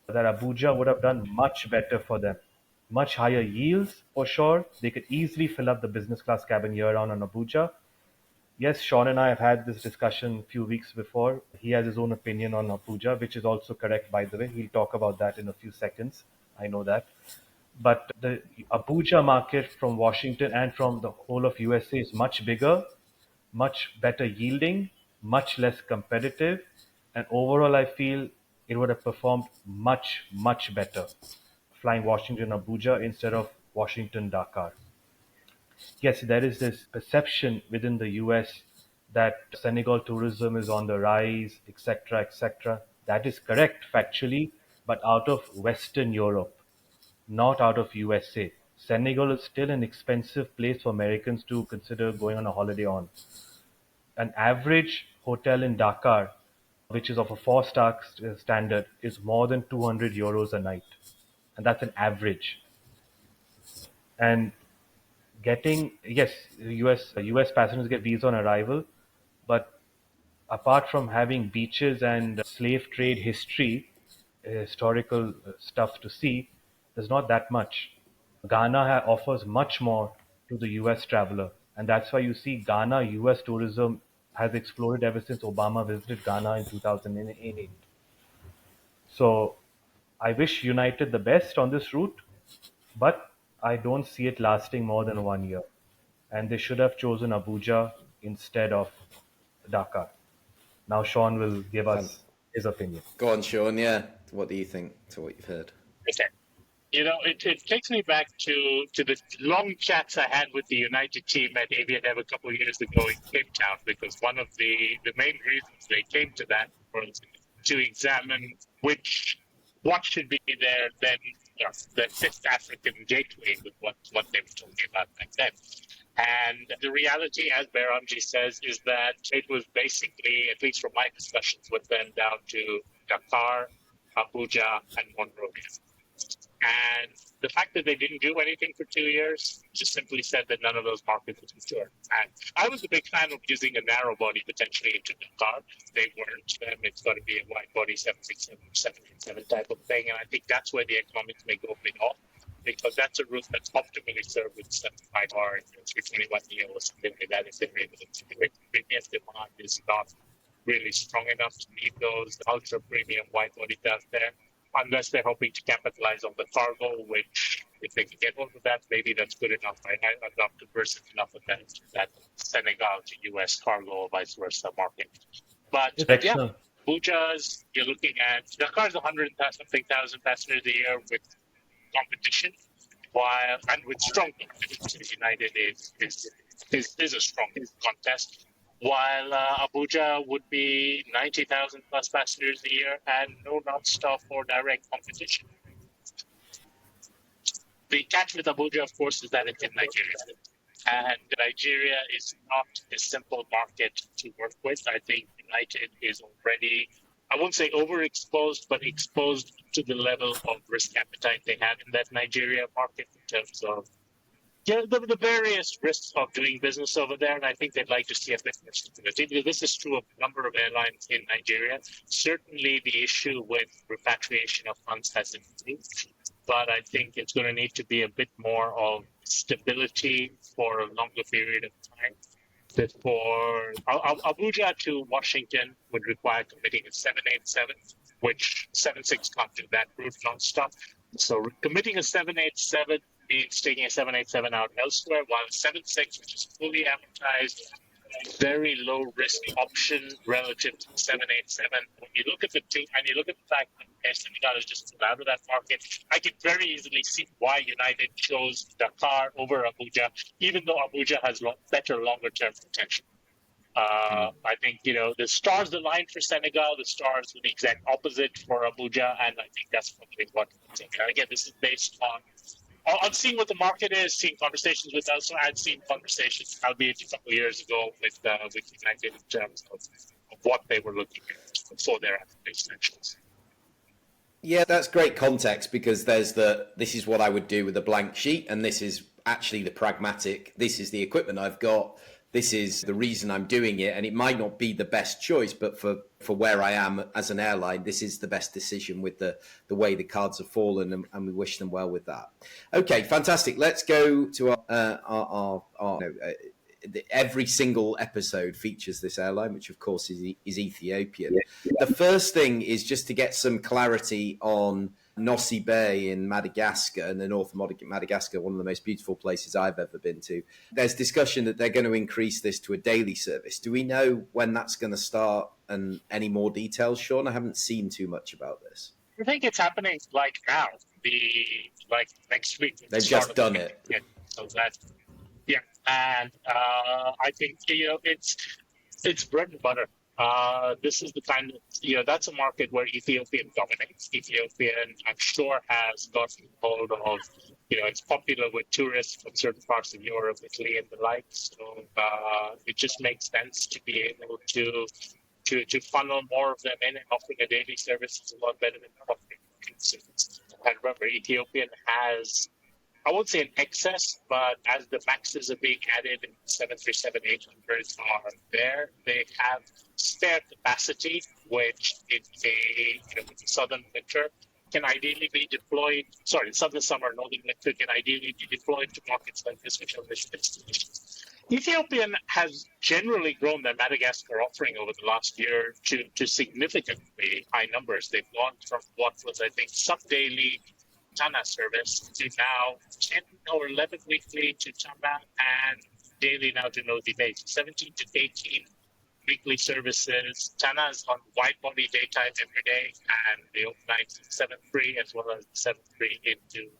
that Abuja would have done much better for them. Much higher yields for sure. They could easily fill up the business class cabin year round on Abuja. Yes, Sean and I have had this discussion a few weeks before. He has his own opinion on Abuja, which is also correct, by the way. He'll talk about that in a few seconds. I know that. But the Abuja market from Washington and from the whole of USA is much bigger, much better yielding, much less competitive, and overall I feel it would have performed much, much better flying Washington Abuja instead of Washington Dakar. Yes, there is this perception within the US that Senegal tourism is on the rise, etc., etc. That is correct factually, but out of Western Europe, not out of USA. Senegal is still an expensive place for Americans to consider going on a holiday on. An average hotel in Dakar, which is of a four-star standard, is more than 200 euros a night. And that's an average. And getting, yes, US passengers get visa on arrival, but apart from having beaches and slave trade history, historical stuff to see, there's not that much. Ghana offers much more to the US traveler, and that's why you see Ghana US tourism has exploded ever since Obama visited Ghana in 2008. So I wish United the best on this route, but I don't see it lasting more than 1 year. And they should have chosen Abuja instead of Dhaka. Now Sean will give us his opinion. Go on, Sean. Yeah. What do you think to what you've heard? Okay. It takes me back to the long chats I had with the United team at AviaDev a couple of years ago in Cape Town, because one of the main reasons they came to that was to examine what should be their then the fifth African gateway with what they were talking about back then. And the reality, as Behramjee says, is that it was basically, at least from my discussions with them, down to Dakar, Abuja, and Monrovia. And the fact that they didn't do anything for 2 years just simply said that none of those markets would mature. And I was a big fan of using a narrow body potentially into Dakar. They weren't. It's got to be a wide body 767, 787 type of thing. And I think that's where the economics may go a bit off, because that's a route that's optimally served with 75 or 321neo or something like that. If they're able to do it, premium demand is not really strong enough to meet those ultra premium wide bodies out there, unless they're hoping to capitalize on the cargo, which if they can get hold of that, maybe that's good enough. I'd love to versus enough of that Senegal to US cargo or vice versa market. But yeah, Abuja's, you're looking at Dakar's 100,000 passengers a year with competition, while and with strong competition. United is a strong contest. While Abuja would be 90,000 plus passengers a year and no non-stop or direct competition. The catch with Abuja, of course, is that it's in Nigeria. And Nigeria is not a simple market to work with. I think United is already, I won't say overexposed, but exposed to the level of risk appetite they have in that Nigeria market in terms of the various risks of doing business over there, and I think they'd like to see a bit more stability. This is true of a number of airlines in Nigeria. Certainly, the issue with repatriation of funds has improved, but I think it's going to need to be a bit more of stability for a longer period of time. Before Abuja to Washington would require committing a 787, which 76 can't do that route nonstop. So committing a 787 means taking a 787 out elsewhere, while a 76, which is fully amortized, very low risk option relative to the 787. When you look at the thing, and you look at the fact that Senegal is just pulled out of that market, I can very easily see why United chose Dakar over Abuja, even though Abuja has better longer term potential. I think, the stars aligned for Senegal, the stars were the exact opposite for Abuja, and I think that's probably what I think. Again, this is based on seeing what the market is, seeing conversations with us. So I'd seen conversations, albeit a couple of years ago, with United in terms of what they were looking at for their application actions. Yeah, that's great context, because there's this is what I would do with a blank sheet, and this is actually the pragmatic, this is the equipment I've got, this is the reason I'm doing it, and it might not be the best choice, but for where I am as an airline, this is the best decision with the way the cards have fallen, and we wish them well with that. Okay, fantastic. Let's go to our every single episode features this airline, which of course is Ethiopian. Yeah. The first thing is just to get some clarity on Nosy Be in Madagascar, in the north of Madagascar, one of the most beautiful places I've ever been to. There's discussion that they're going to increase this to a daily service. Do we know when that's going to start and any more details, Sean? I haven't seen too much about this. I think it's happening like now, next week. They've just done it. So that, yeah. And I think, it's bread and butter. This is the kind of, that's a market where Ethiopian dominates. Ethiopian, I'm sure, has gotten hold of, it's popular with tourists from certain parts of Europe, Italy, and the like. So it just makes sense to be able to funnel more of them in, and offering a daily service is a lot better than offering service. And remember, Ethiopian has, I won't say an excess, but as the maxes are being added and 737-800s are there, they have spare capacity, which in the southern winter can ideally be deployed, southern summer, northern winter can ideally be deployed to markets like this, which are mission destinations. Ethiopian has generally grown their Madagascar offering over the last year to significantly high numbers. They've gone from what was, I think, sub-daily Tana service to now 10 or 11 weekly to Tana and daily now to Nosy Be. 17 to 18 weekly services. Tana's on wide body daytime every day, and the overnight 7-3 as well as 7-3 into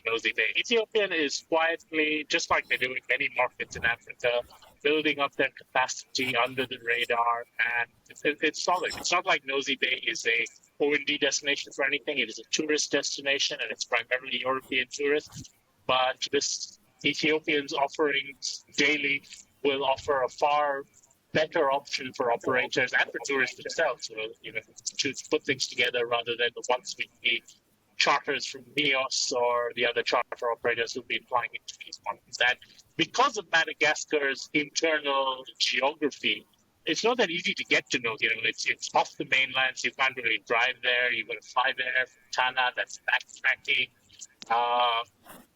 Nosy Be. Ethiopian is quietly, just like they do in many markets in Africa, building up their capacity under the radar, and it's solid. It's not like Nosy Be is a O&D destination for anything. It is a tourist destination, and it's primarily European tourists. But this Ethiopian's offerings daily will offer a far better option for operators and for tourists themselves, to put things together rather than the once weekly charters from Neos or the other charter operators who've been flying into these markets. And because of Madagascar's internal geography, it's not that easy to get to know. It's off the mainland, so you can't really drive there. You've got to fly there from Tana. That's backtracking.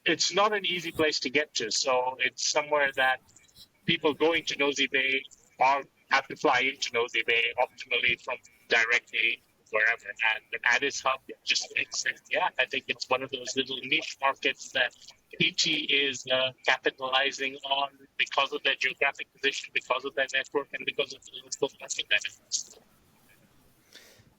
It's not an easy place to get to. So it's somewhere that people going to Nosy Be or have to fly into Nosy Be optimally from directly wherever. And the Addis hub just makes sense. Yeah, I think it's one of those little niche markets that PT is capitalizing on because of their geographic position, because of their network, and because of the local market dynamics.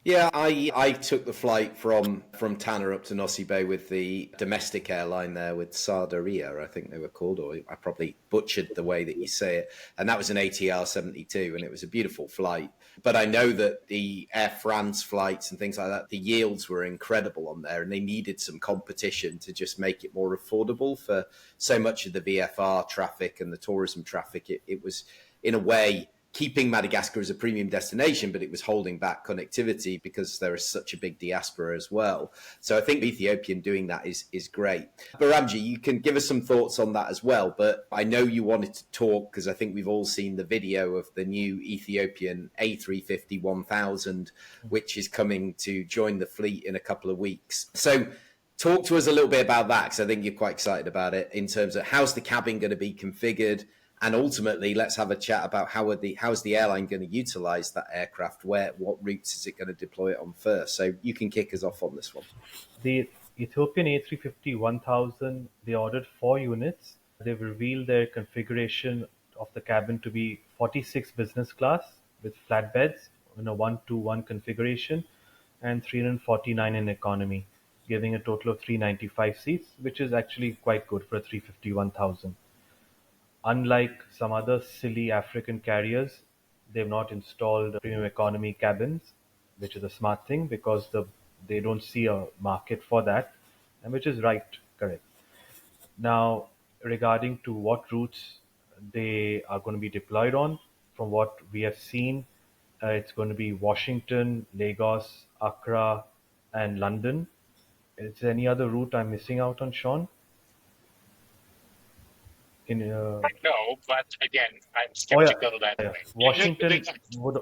Yeah, I took the flight from Tana up to Nosy Be with the domestic airline there with Sardaria, I think they were called, or I probably butchered the way that you say it. And that was an ATR 72, and it was a beautiful flight. But I know that the Air France flights and things like that, the yields were incredible on there, and they needed some competition to just make it more affordable for so much of the VFR traffic and the tourism traffic. It was, in a way, keeping Madagascar as a premium destination, but it was holding back connectivity because there is such a big diaspora as well. So I think Ethiopian doing that is great. Behramjee, you can give us some thoughts on that as well, but I know you wanted to talk because I think we've all seen the video of the new Ethiopian A350-1000, which is coming to join the fleet in a couple of weeks. So talk to us a little bit about that, because I think you're quite excited about it in terms of how's the cabin going to be configured. And ultimately, let's have a chat about how's the airline going to utilize that aircraft? What routes is it going to deploy it on first? So you can kick us off on this one. The Ethiopian A350-1000, they ordered 4 units. They've revealed their configuration of the cabin to be 46 business class with flat beds in a 1-2-1 configuration and 349 in economy, giving a total of 395 seats, which is actually quite good for a 350-1000. Unlike some other silly African carriers, they've not installed premium economy cabins, which is a smart thing because they don't see a market for that, and which is correct. Now, regarding to what routes they are going to be deployed on, from what we have seen, it's going to be Washington, Lagos, Accra, and London. Is there any other route I'm missing out on, Sean? No, but again, I'm skeptical that Washington would.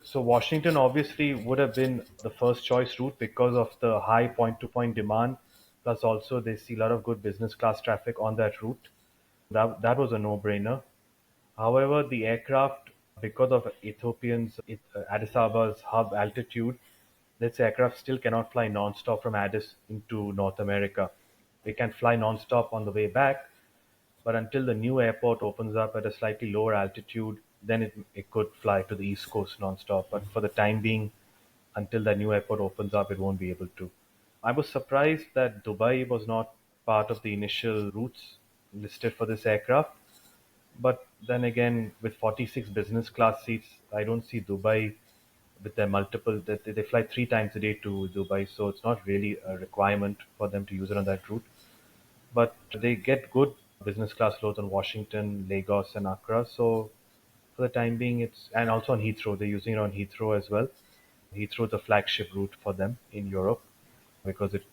So Washington obviously would have been the first choice route because of the high point-to-point demand. Plus, also they see a lot of good business class traffic on that route. That was a no-brainer. However, the aircraft, because of Ethiopian's Addis Abeba's hub altitude, this aircraft still cannot fly non-stop from Addis into North America. They can fly non-stop on the way back, but until the new airport opens up at a slightly lower altitude, then it could fly to the East Coast non-stop. But for the time being, until the new airport opens up, it won't be able to. I was surprised that Dubai was not part of the initial routes listed for this aircraft. But then again, with 46 business class seats, I don't see Dubai with their multiple, they fly 3 times a day to Dubai, so it's not really a requirement for them to use it on that route. But they get good business class loads on Washington, Lagos, and Accra. So for the time being, and also on Heathrow, they're using it on Heathrow as well. Heathrow is the flagship route for them in Europe because it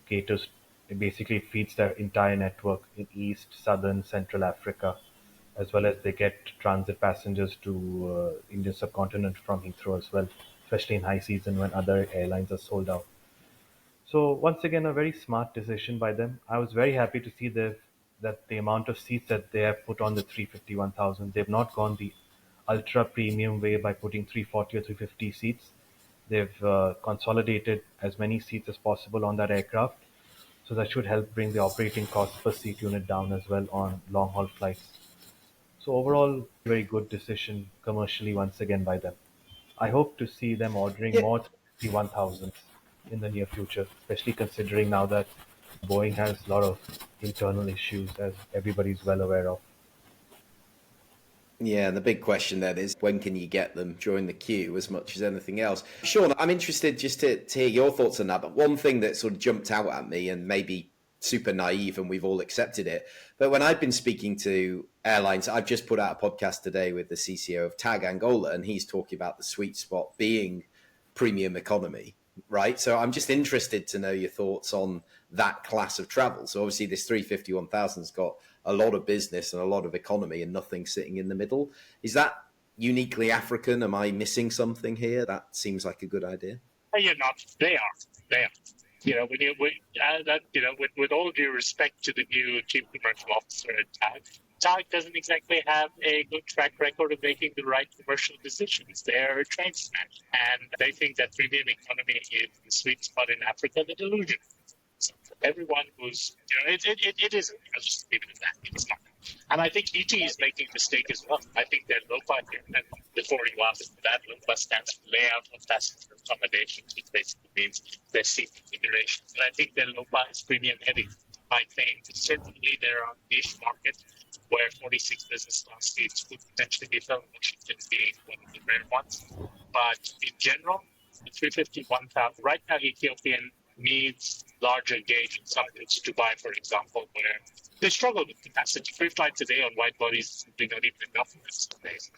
basically feeds their entire network in East, Southern, Central Africa, as well as they get transit passengers to Indian subcontinent from Heathrow as well, especially in high season when other airlines are sold out. So once again, a very smart decision by them. I was very happy to see that the amount of seats that they have put on the 350-1000, they've not gone the ultra premium way by putting 340 or 350 seats. They've consolidated as many seats as possible on that aircraft. So that should help bring the operating cost per seat unit down as well on long haul flights. So overall, very good decision commercially once again by them. I hope to see them ordering more 350-1000s in the near future, especially considering now that Boeing has a lot of internal issues, as everybody's well aware of. Yeah, the big question then is when can you get them during the queue as much as anything else? Sean, I'm interested just to hear your thoughts on that, but one thing that sort of jumped out at me, and maybe super naive and we've all accepted it, but when I've been speaking to airlines, I've just put out a podcast today with the CCO of TAG Angola, and he's talking about the sweet spot being premium economy. right? So I'm just interested to know your thoughts on that class of travel. So obviously this 350-1000's got a lot of business and a lot of economy and nothing sitting in the middle. Is that uniquely African? Am I missing something here? That seems like a good idea. You're not. They are. They are. With all due respect to the new chief commercial officer at TAG doesn't exactly have a good track record of making the right commercial decisions. They're a train smash, and they think that premium economy is the sweet spot in Africa. The delusion. So everyone who's, it is. I'll just leave it at that. It's not. And I think ET is making a mistake as well. I think their LOPA here, and before you ask that, LOPA stands for layout of passenger accommodations, which basically means their seat configurations. And I think their LOPA is premium heavy. I think certainly there are niche markets where 46 business class seats could potentially be filled, Washington being one of the rare ones. But in general, the 350-1000, right now, Ethiopian needs larger gauge in some routes, Dubai, for example, where they struggle with capacity. Free flight today on wide bodies is simply not even enough in some days.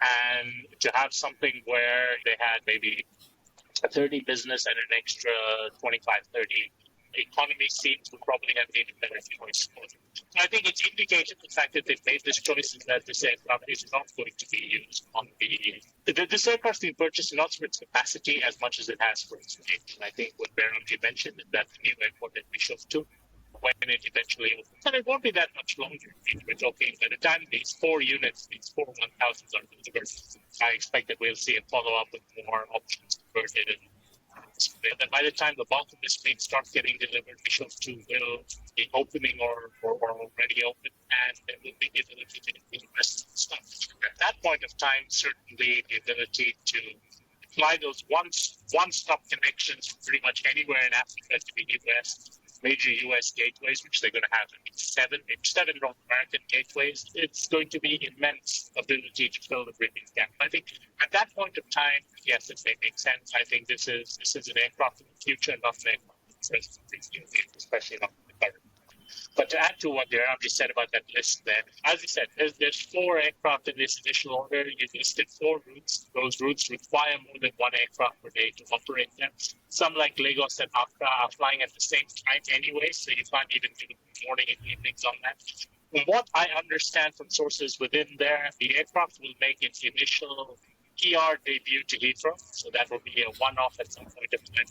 And to have something where they had maybe a 30 business and an extra 25, 30 economy seats would probably have made a better choice for them. So I think it's indicated the fact that they've made this choice is that this aircraft is not going to be used on this aircraft being purchased not for its capacity as much as it has for its range. And I think what Behramjee mentioned is that the new airport that we showed to, when it eventually opens, and it won't be that much longer. We're talking by the time these 4 units, these 4 1000s are delivered, I expect that we'll see a follow-up with more options converted. And by the time the bulk of this fleet starts getting delivered, Bishop 2 will be opening or already open, and there will be the ability to invest in stuff. At that point of time, certainly the ability to fly those one-stop connections from pretty much anywhere in Africa to the US, major US gateways, which they're going to have seven North American gateways. It's going to be immense ability to fill the bridging gap. I think at that point of time, yes, it may make sense. I think this is an aircraft in the future, not an aircraft in the present, especially not in the current. But to add to what Behramjee said about that list there, as he said, there's 4 aircraft in this initial order. You listed 4 routes. Those routes require more than 1 aircraft per day to operate them. Some like Lagos and Accra are flying at the same time anyway, so you can't even do morning and evenings on that. From what I understand from sources within there, the aircraft will make its initial PR debut to Heathrow, so that will be a one-off at some point of time,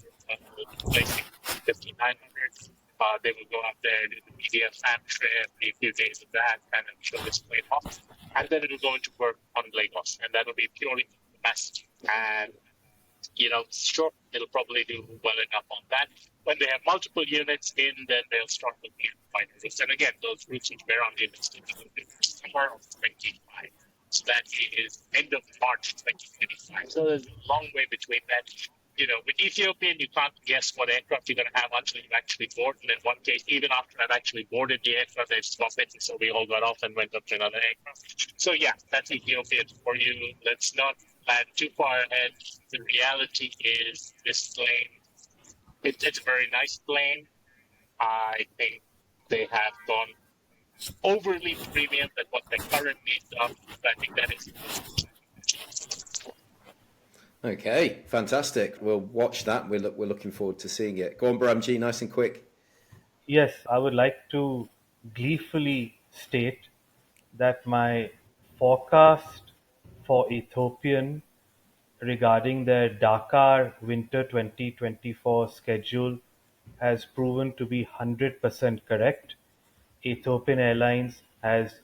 replacing 5900. They will go up there, do the media fan trip, a few days of that, and I'm sure this played off. And then it will go into work on Lagos, and that will be purely capacity. And, sure, it'll probably do well enough on that. When they have multiple units in, then they'll start looking at wider routes. And again, those routes which Behramjee listed will be summer of 25. So that is end of March 2025. So there's a long way between that. With Ethiopian, you can't guess what aircraft you're going to have until you actually board. And in one case, even after I've actually boarded the aircraft, they've stopped it. And so we all got off and went up to another aircraft. So yeah, that's Ethiopian for you. Let's not plan too far ahead. The reality is this plane, it's a very nice plane. I think they have gone overly premium than what their current needs are. I think that is. Okay, fantastic. We'll watch that. We're looking forward to seeing it. Go on, Behramjee, nice and quick. Yes, I would like to gleefully state that my forecast for Ethiopian regarding their Dakar Winter 2024 schedule has proven to be 100% correct. Ethiopian Airlines has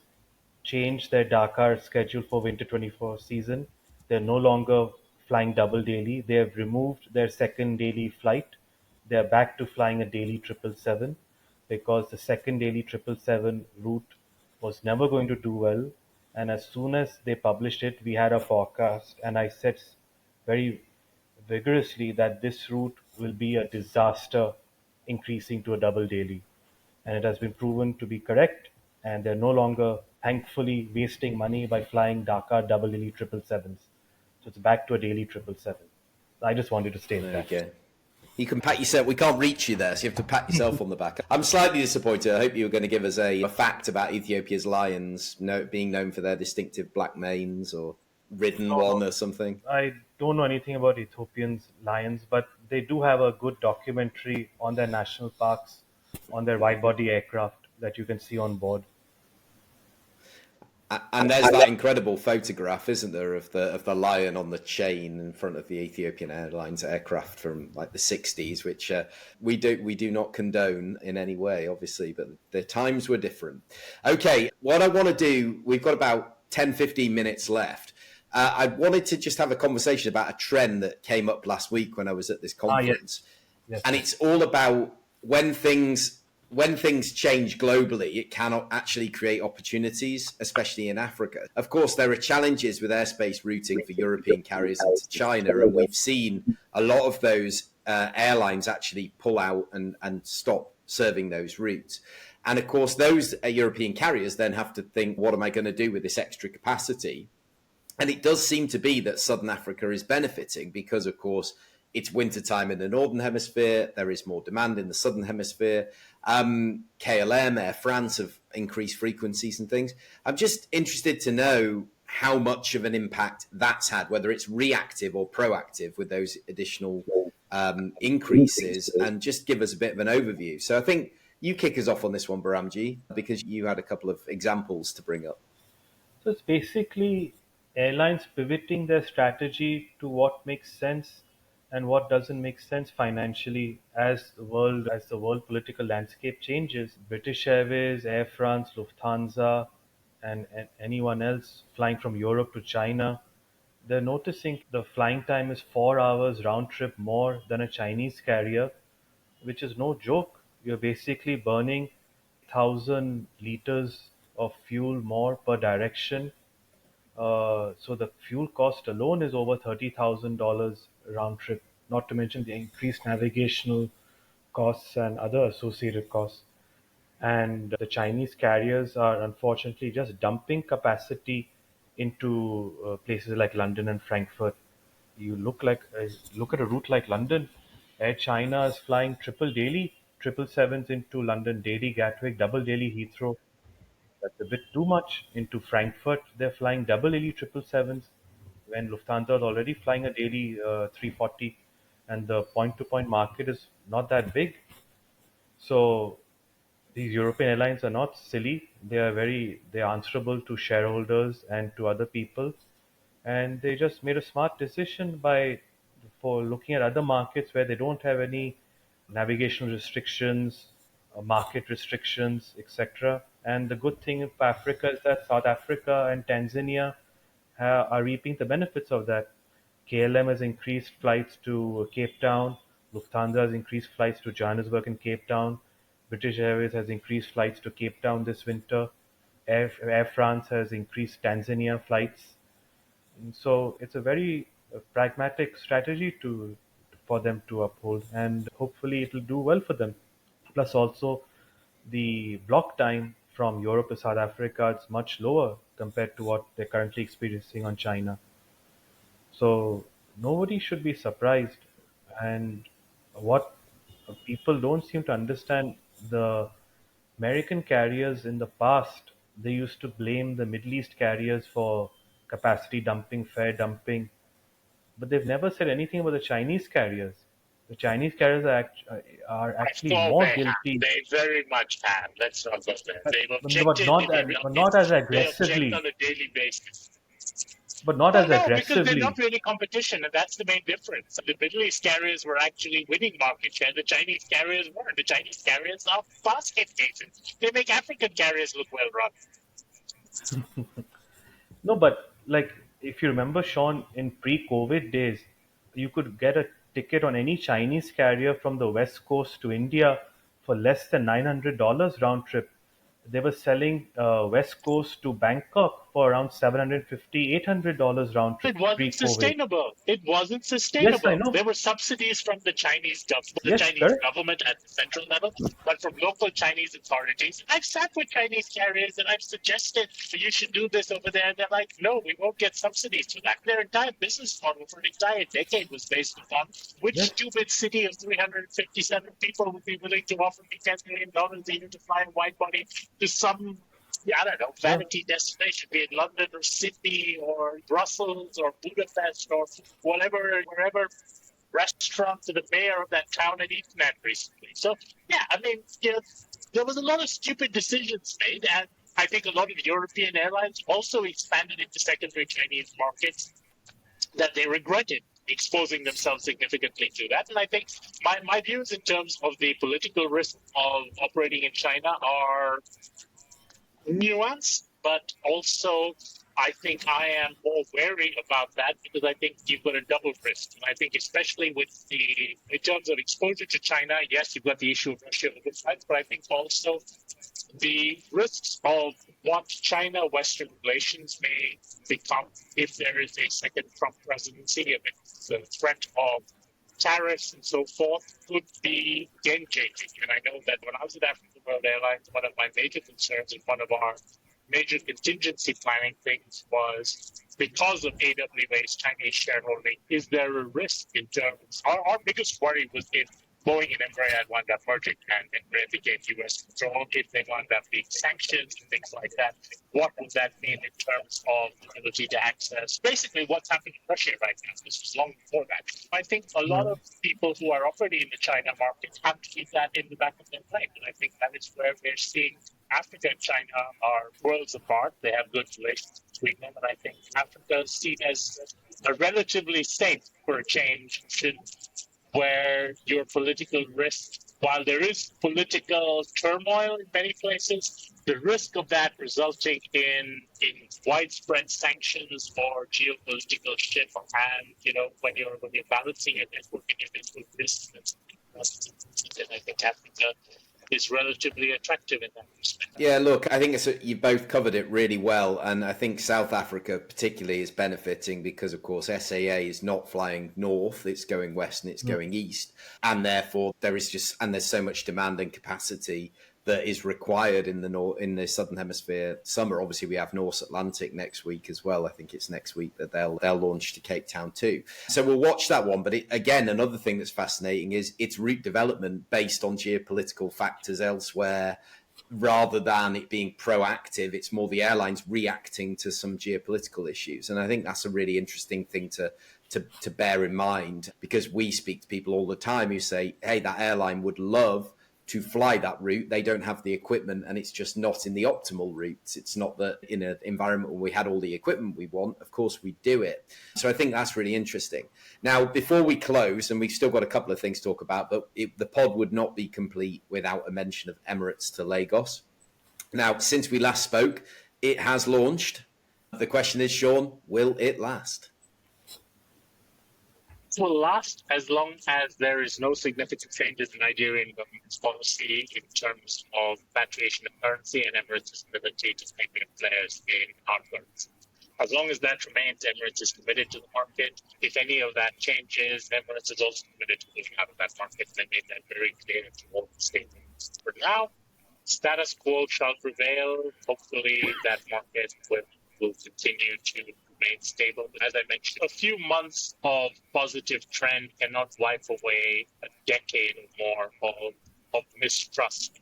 changed their Dakar schedule for Winter 24 season. They're no longer flying double daily. They have removed their second daily flight. They're back to flying a daily 777 because the second daily 777 route was never going to do well. And as soon as they published it, we had a forecast, and I said very vigorously that this route will be a disaster increasing to a double daily. And it has been proven to be correct, and they're no longer, thankfully, wasting money by flying Dakar double daily 777s. So it's back to a daily 777. I just wanted to state There that. you go. You can pat yourself. We can't reach you there, so you have to pat yourself on the back. I'm slightly disappointed. I hope you were going to give us a fact about Ethiopia's lions being known for their distinctive black manes or ridden one or something. I don't know anything about Ethiopians lions, but they do have a good documentary on their national parks, on their wide-body aircraft that you can see on board. And there's that incredible photograph, isn't there, of the lion on the chain in front of the Ethiopian Airlines aircraft from like the 60s, which we do not condone in any way, obviously, but the times were different. Okay, what I want to do, we've got about 10-15 minutes left. I wanted to just have a conversation about a trend that came up last week when I was at this conference. Yes. And it's all about when things change globally, it cannot actually create opportunities, especially in Africa. Of course, there are challenges with airspace routing for European carriers into China, and we've seen a lot of those airlines actually pull out and stop serving those routes. And of course, those European carriers then have to think, what am I going to do with this extra capacity? And it does seem to be that Southern Africa is benefiting because, of course, it's wintertime in the Northern Hemisphere. There is more demand in the Southern Hemisphere. KLM, Air France have increased frequencies and things. I'm just interested to know how much of an impact that's had, whether it's reactive or proactive with those additional increases, and just give us a bit of an overview. So I think you kick us off on this one, Behramjee, because you had a couple of examples to bring up. So it's basically airlines pivoting their strategy to what makes sense and what doesn't make sense financially as the world political landscape changes. British Airways, Air France, Lufthansa, and anyone else flying from Europe to China, they're noticing the flying time is 4 hours round trip more than a Chinese carrier, which is no joke. You're basically burning 1,000 liters of fuel more per direction. So the fuel cost alone is over $30,000 round trip, not to mention the increased navigational costs and other associated costs. And the Chinese carriers are unfortunately just dumping capacity into places like London and Frankfurt. You look at a route like London. Air China is flying triple daily, 777s into London daily, Gatwick, double daily Heathrow. That's a bit too much. Into Frankfurt, they're flying double daily 777s when Lufthansa is already flying a daily 340, and the point-to-point market is not that big. So these European airlines are not silly. They're answerable to shareholders and to other people, and they just made a smart decision for looking at other markets where they don't have any navigational restrictions, market restrictions, etc. And the good thing for Africa is that South Africa and Tanzania are reaping the benefits of that. KLM has increased flights to Cape Town. Lufthansa has increased flights to Johannesburg and Cape Town. British Airways has increased flights to Cape Town this winter. Air France has increased Tanzania flights. And so it's a very pragmatic strategy for them to uphold, and hopefully it will do well for them. Plus, also the block time from Europe to South Africa is much lower compared to what they're currently experiencing on China. So nobody should be surprised. And what people don't seem to understand, the American carriers in the past, they used to blame the Middle East carriers for capacity dumping, fare dumping, but they've never said anything about the Chinese carriers. The Chinese carriers are actually more guilty. They very much have. Let's not go there. They've but not as aggressively. They object on a daily basis. But not as No, aggressively. because they're not really competition, and that's the main difference. The Middle East carriers were actually winning market share. The Chinese carriers weren't. The Chinese carriers are basket cases. They make African carriers look well run. No, but like if you remember, Sean, in pre-COVID days, you could get a ticket on any Chinese carrier from the West Coast to India for less than $900 round trip. They were selling West Coast to Bangkok for around $750, $800 round trip. It wasn't sustainable. It wasn't sustainable. Yes, I know. There were subsidies from the Chinese Yes, Chinese government at the central level, but from local Chinese authorities. I've sat with Chinese carriers and I've suggested you should do this over there, and they're like, no, we won't get subsidies for that. Their entire business model for an entire decade was based upon which stupid city of 357 people would be willing to offer me $10 million a year to fly a wide body to some, I don't know, vanity destination, be it London or Sydney or Brussels or Budapest or whatever, wherever restaurant to the mayor of that town and eaten at recently. So, yeah, I mean, there was a lot of stupid decisions made, and I think a lot of European airlines also expanded into secondary Chinese markets that they regretted exposing themselves significantly to that. And I think my views in terms of the political risk of operating in China are nuanced, but also I think I am more wary about that because I think you've got a double risk. And I think especially in terms of exposure to China, yes, you've got the issue of Russia oversight, but I think also the risks of what China-Western relations may become if there is a second Trump presidency, if it's the threat of tariffs and so forth, could be game-changing. And I know that when I was at African World Airlines, one of my major concerns and one of our major contingency planning things was because of AWA's Chinese shareholding, is there a risk in terms? Our biggest worry was if Boeing and Embraer had wound up merging and Embraer became U.S. controlled, if they wound up being sanctioned and things like that, what would that mean in terms of the ability to access basically what's happening in Russia right now? This was long before that. I think a lot of people who are operating in the China market have to keep that in the back of their mind. And I think that is where we're seeing Africa and China are worlds apart. They have good relations between them. And I think Africa is seen as a relatively safe for a change where your political risk, while there is political turmoil in many places, the risk of that resulting in widespread sanctions or geopolitical shift, and when you're balancing it and looking at it with risks, then I think Africa is relatively attractive in that respect. Yeah, look, I think you both covered it really well, and I think South Africa particularly is benefiting because, of course, SAA is not flying north; it's going west and it's going east, and therefore there's so much demand and capacity that is required in the southern hemisphere summer. Obviously, we have North Atlantic next week as well. I think it's next week that they'll launch to Cape Town too. So we'll watch that one. But again, another thing that's fascinating is its route development based on geopolitical factors elsewhere, rather than it being proactive. It's more the airlines reacting to some geopolitical issues, and I think that's a really interesting thing to bear in mind, because we speak to people all the time who say, "Hey, that airline would love to fly that route. They don't have the equipment, and it's just not in the optimal routes. It's not that in an environment where we had all the equipment we want, of course we do it." So I think that's really interesting. Now, before we close, and we've still got a couple of things to talk about, but the pod would not be complete without a mention of Emirates to Lagos. Now, since we last spoke, it has launched. The question is, Sean, will it last? Will last as long as there is no significant changes in Nigerian government's policy in terms of repatriation of currency and Emirates' ability to pay players in hard currency. As long as that remains, Emirates is committed to the market. If any of that changes, Emirates is also committed to moving out of that market. They made that very clear in all the statements. For now, status quo shall prevail. Hopefully, that market will continue to remain stable. But as I mentioned, a few months of positive trend cannot wipe away a decade or more of mistrust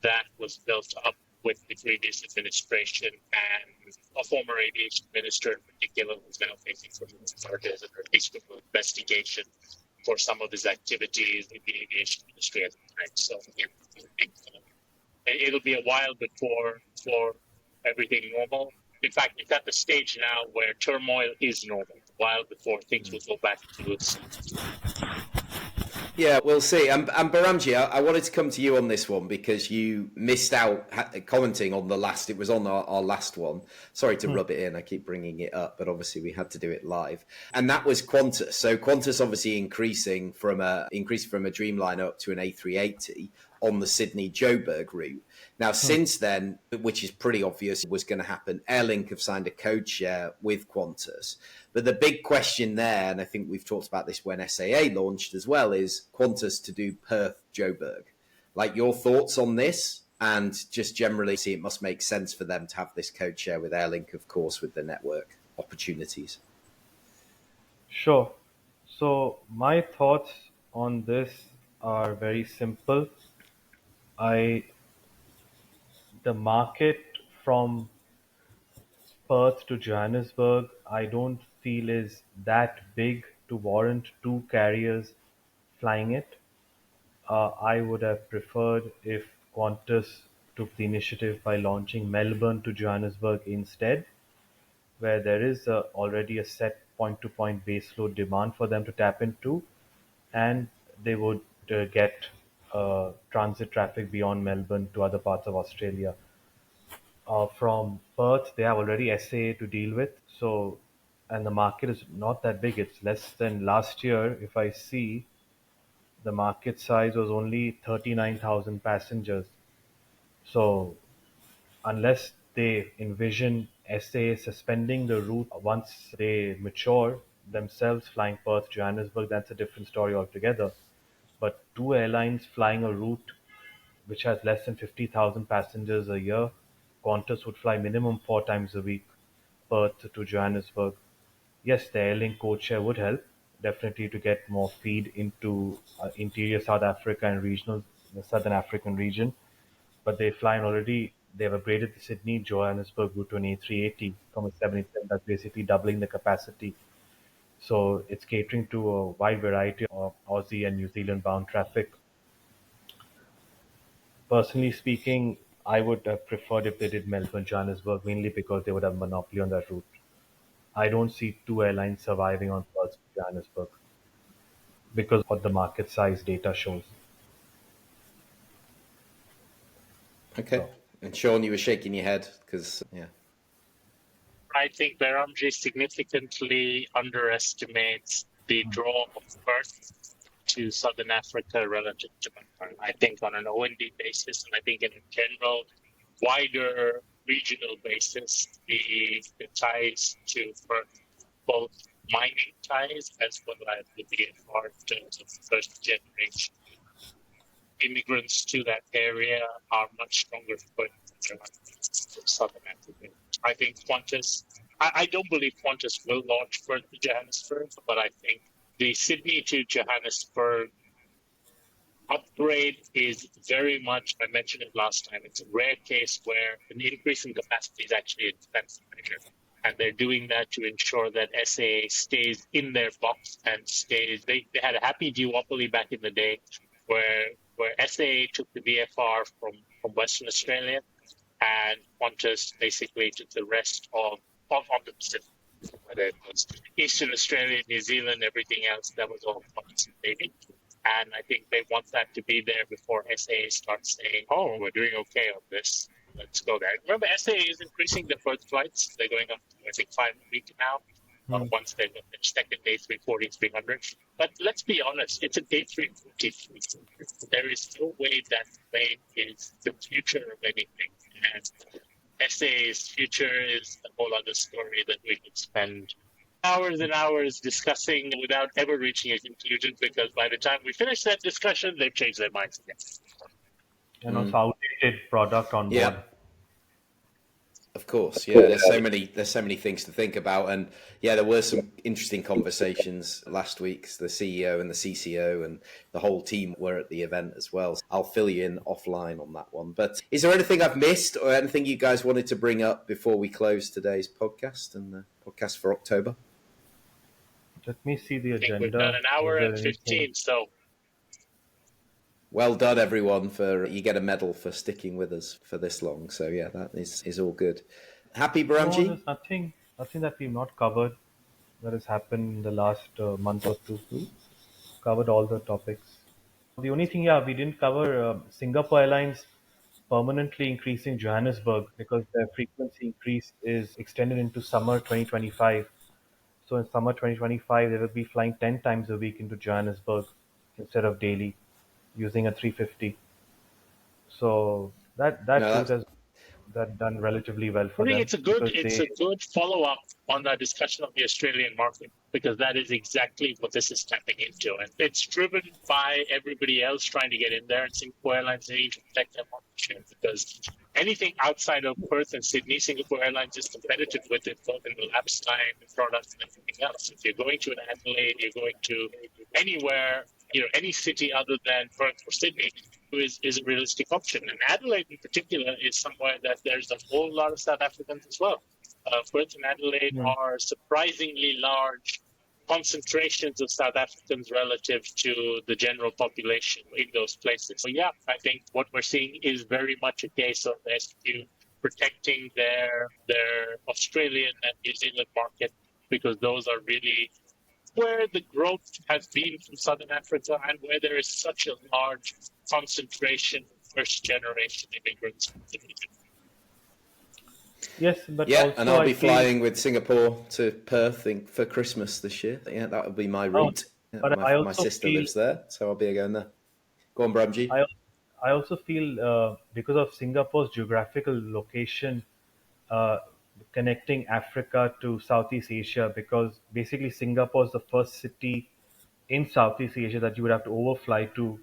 that was built up with the previous administration, and a former aviation minister in particular who's now facing some charges and at least an investigation for some of his activities in the aviation industry at the time. So it'll be a while before everything normal. In fact, it's at the stage now where turmoil is normal, a while before things will go back to its. Yeah, we'll see. And Behramjee, I wanted to come to you on this one because you missed out commenting on the last. It was on our last one. Sorry to rub it in. I keep bringing it up, but obviously we had to do it live. And that was Qantas. So Qantas obviously increasing from a Dreamliner up to an A380 on the Sydney-Joburg route. Now, since then, which is pretty obvious was going to happen, Airlink have signed a code share with Qantas. But the big question there, and I think we've talked about this when SAA launched as well, is Qantas to do Perth-Joburg. Like, your thoughts on this? And just generally, see, it must make sense for them to have this code share with Airlink, of course, with the network opportunities. Sure. So my thoughts on this are very simple. The market from Perth to Johannesburg, I don't feel is that big to warrant two carriers flying it. I would have preferred if Qantas took the initiative by launching Melbourne to Johannesburg instead, where there is already a set point-to-point baseload demand for them to tap into, and they would get transit traffic beyond Melbourne to other parts of Australia. From Perth, they have already SAA to deal with, so and the market is not that big. It's less than last year. If I see, the market size was only 39,000 passengers. So unless they envision SA suspending the route once they mature themselves flying Perth Johannesburg, that's a different story altogether. But two airlines flying a route which has less than 50,000 passengers a year, Qantas would fly minimum 4 times a week, Perth to Johannesburg. Yes, the Airlink codeshare would help definitely to get more feed into interior South Africa and the Southern African region. But they've upgraded the Sydney Johannesburg route to an A380 from a 787. That's basically doubling the capacity. So it's catering to a wide variety of Aussie and New Zealand bound traffic. Personally speaking, I would have preferred if they did Melbourne Johannesburg, mainly because they would have monopoly on that route. I don't see two airlines surviving on Perth to Johannesburg because of what the market size data shows. Okay. So, And Sean, you were shaking your head because, yeah. I think Behramjee significantly underestimates the draw of Perth to Southern Africa relative to Dakar. I think on an OND basis, and I think in a general, wider regional basis, the ties to Perth, both mining ties as well as the BFR in terms of first generation immigrants to that area are much stronger foot than Southern Africa. I think Qantas, I don't believe Qantas will launch for Johannesburg, but I think the Sydney to Johannesburg upgrade is very much, I mentioned it last time, it's a rare case where an increase in capacity is actually an expensive measure. And they're doing that to ensure that SAA stays in their box and stays. They had a happy duopoly back in the day where SAA took the VFR from Western Australia and Qantas basically took the rest of the Pacific. Whether it was Eastern Australia, New Zealand, everything else, that was all Qantas baby. And I think they want that to be there before SAA starts saying, oh, we're doing okay on this. Let's go there. Remember, SAA is increasing the first flights. They're going up to, I think, 5 a week now. Once they've got their second A340-300. But let's be honest, it's an A340. There is no way that plane is the future of anything. And SAA's future is a whole other story that we could spend hours and hours discussing without ever reaching a conclusion, because by the time we finish that discussion, they've changed their minds again. and also outdated product on board. Yeah. Of course, yeah. There's so many things to think about, and yeah, there were some interesting conversations last week. The CEO and the CCO and the whole team were at the event as well. So I'll fill you in offline on that one. But is there anything I've missed, or anything you guys wanted to bring up before we close today's podcast and the podcast for October? Let me see the I think agenda. we've done an hour and 15, so well done, everyone. You get a medal for sticking with us for this long. So yeah, that is all good. Happy, Behramjee? No, there's nothing that we've not covered that has happened in the last month or two. Covered all the topics. The only thing, we didn't cover Singapore Airlines permanently increasing Johannesburg because their frequency increase is extended into summer 2025. So in summer 2025, they will be flying 10 times a week into Johannesburg instead of daily, using a 350. So that route has done relatively well for I think them. it's a good follow-up on that discussion of the Australian market, because that is exactly what this is tapping into. And it's driven by everybody else trying to get in there, and Singapore Airlines need to protect their market share, because anything outside of Perth and Sydney, Singapore Airlines is competitive with it, both in the lapse time, the products, and everything else. If you're going to an Adelaide, you're going to anywhere, any city other than Perth or Sydney, is a realistic option. And Adelaide in particular is somewhere that there's a whole lot of South Africans as well. Perth and Adelaide are surprisingly large concentrations of South Africans relative to the general population in those places. So yeah, I think what we're seeing is very much a case of SQ protecting their Australian and New Zealand market, because those are really where the growth has been from Southern Africa and where there is such a large concentration of first generation immigrants. Yes, but Yeah, also and I'll I be feel, flying with Singapore to Perth for Christmas this year. Yeah, that will be my route. Yeah, but I my also sister feel lives there, so I'll be going there. Go on, Behramjee. I also feel because of Singapore's geographical location, uh, connecting Africa to Southeast Asia, because basically Singapore is the first city in Southeast Asia that you would have to overfly to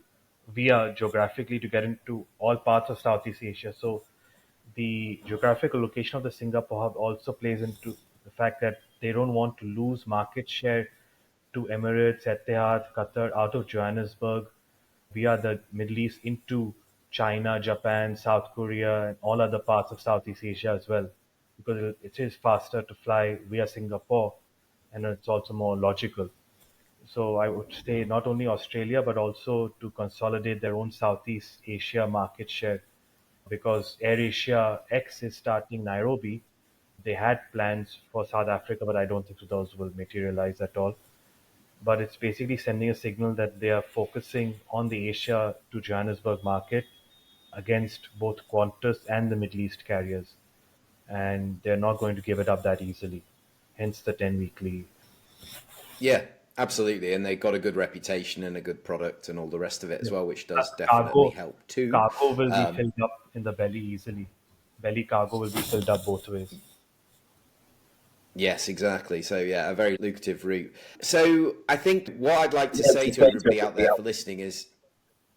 via geographically to get into all parts of Southeast Asia. So the geographical location of the Singapore hub also plays into the fact that they don't want to lose market share to Emirates, Etihad, Qatar out of Johannesburg via the Middle East into China, Japan, South Korea, and all other parts of Southeast Asia as well, because it is faster to fly via Singapore, and it's also more logical. So I would say not only Australia, but also to consolidate their own Southeast Asia market share, because AirAsia X is starting Nairobi. They had plans for South Africa, but I don't think those will materialize at all. But it's basically sending a signal that they are focusing on the Asia to Johannesburg market against both Qantas and the Middle East carriers. And they're not going to give it up that easily. Hence the 10 weekly. Yeah, absolutely. And they got a good reputation and a good product and all the rest of it as well, which does Plus definitely help too. cargo will be filled up in the belly easily. Belly cargo will be filled up both ways. Yes, exactly. So, yeah, a very lucrative route. So, I think what I'd like to say to everybody out there for listening is,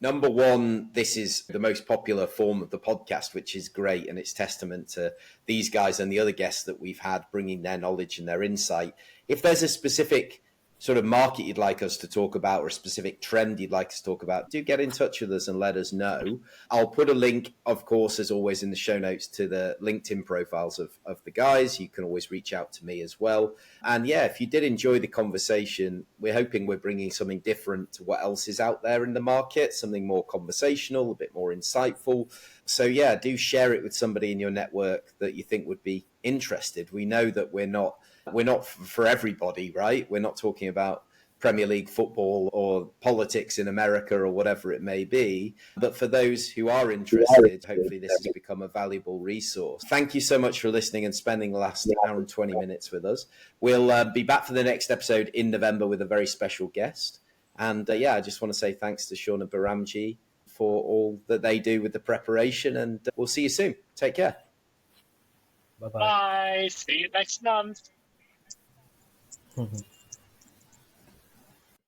number one, this is the most popular form of the podcast, which is great. And it's testament to these guys and the other guests that we've had bringing their knowledge and their insight. If there's a specific sort of market you'd like us to talk about or a specific trend you'd like us to talk about, do get in touch with us and let us know. I'll put a link, of course, as always, in the show notes to the LinkedIn profiles of the guys. You can always reach out to me as well. And yeah, if you did enjoy the conversation, we're hoping we're bringing something different to what else is out there in the market, something more conversational, a bit more insightful. So yeah, do share it with somebody in your network that you think would be interested. We know that we're not for everybody, right? We're not talking about Premier League football or politics in America or whatever it may be. But for those who are interested, hopefully this has become a valuable resource. Thank you so much for listening and spending the last hour and 20 minutes with us. We'll be back for the next episode in November with a very special guest. And yeah, I just want to say thanks to Sean and Behramjee for all that they do with the preparation. And we'll see you soon. Take care. Bye-bye. Bye. See you next month.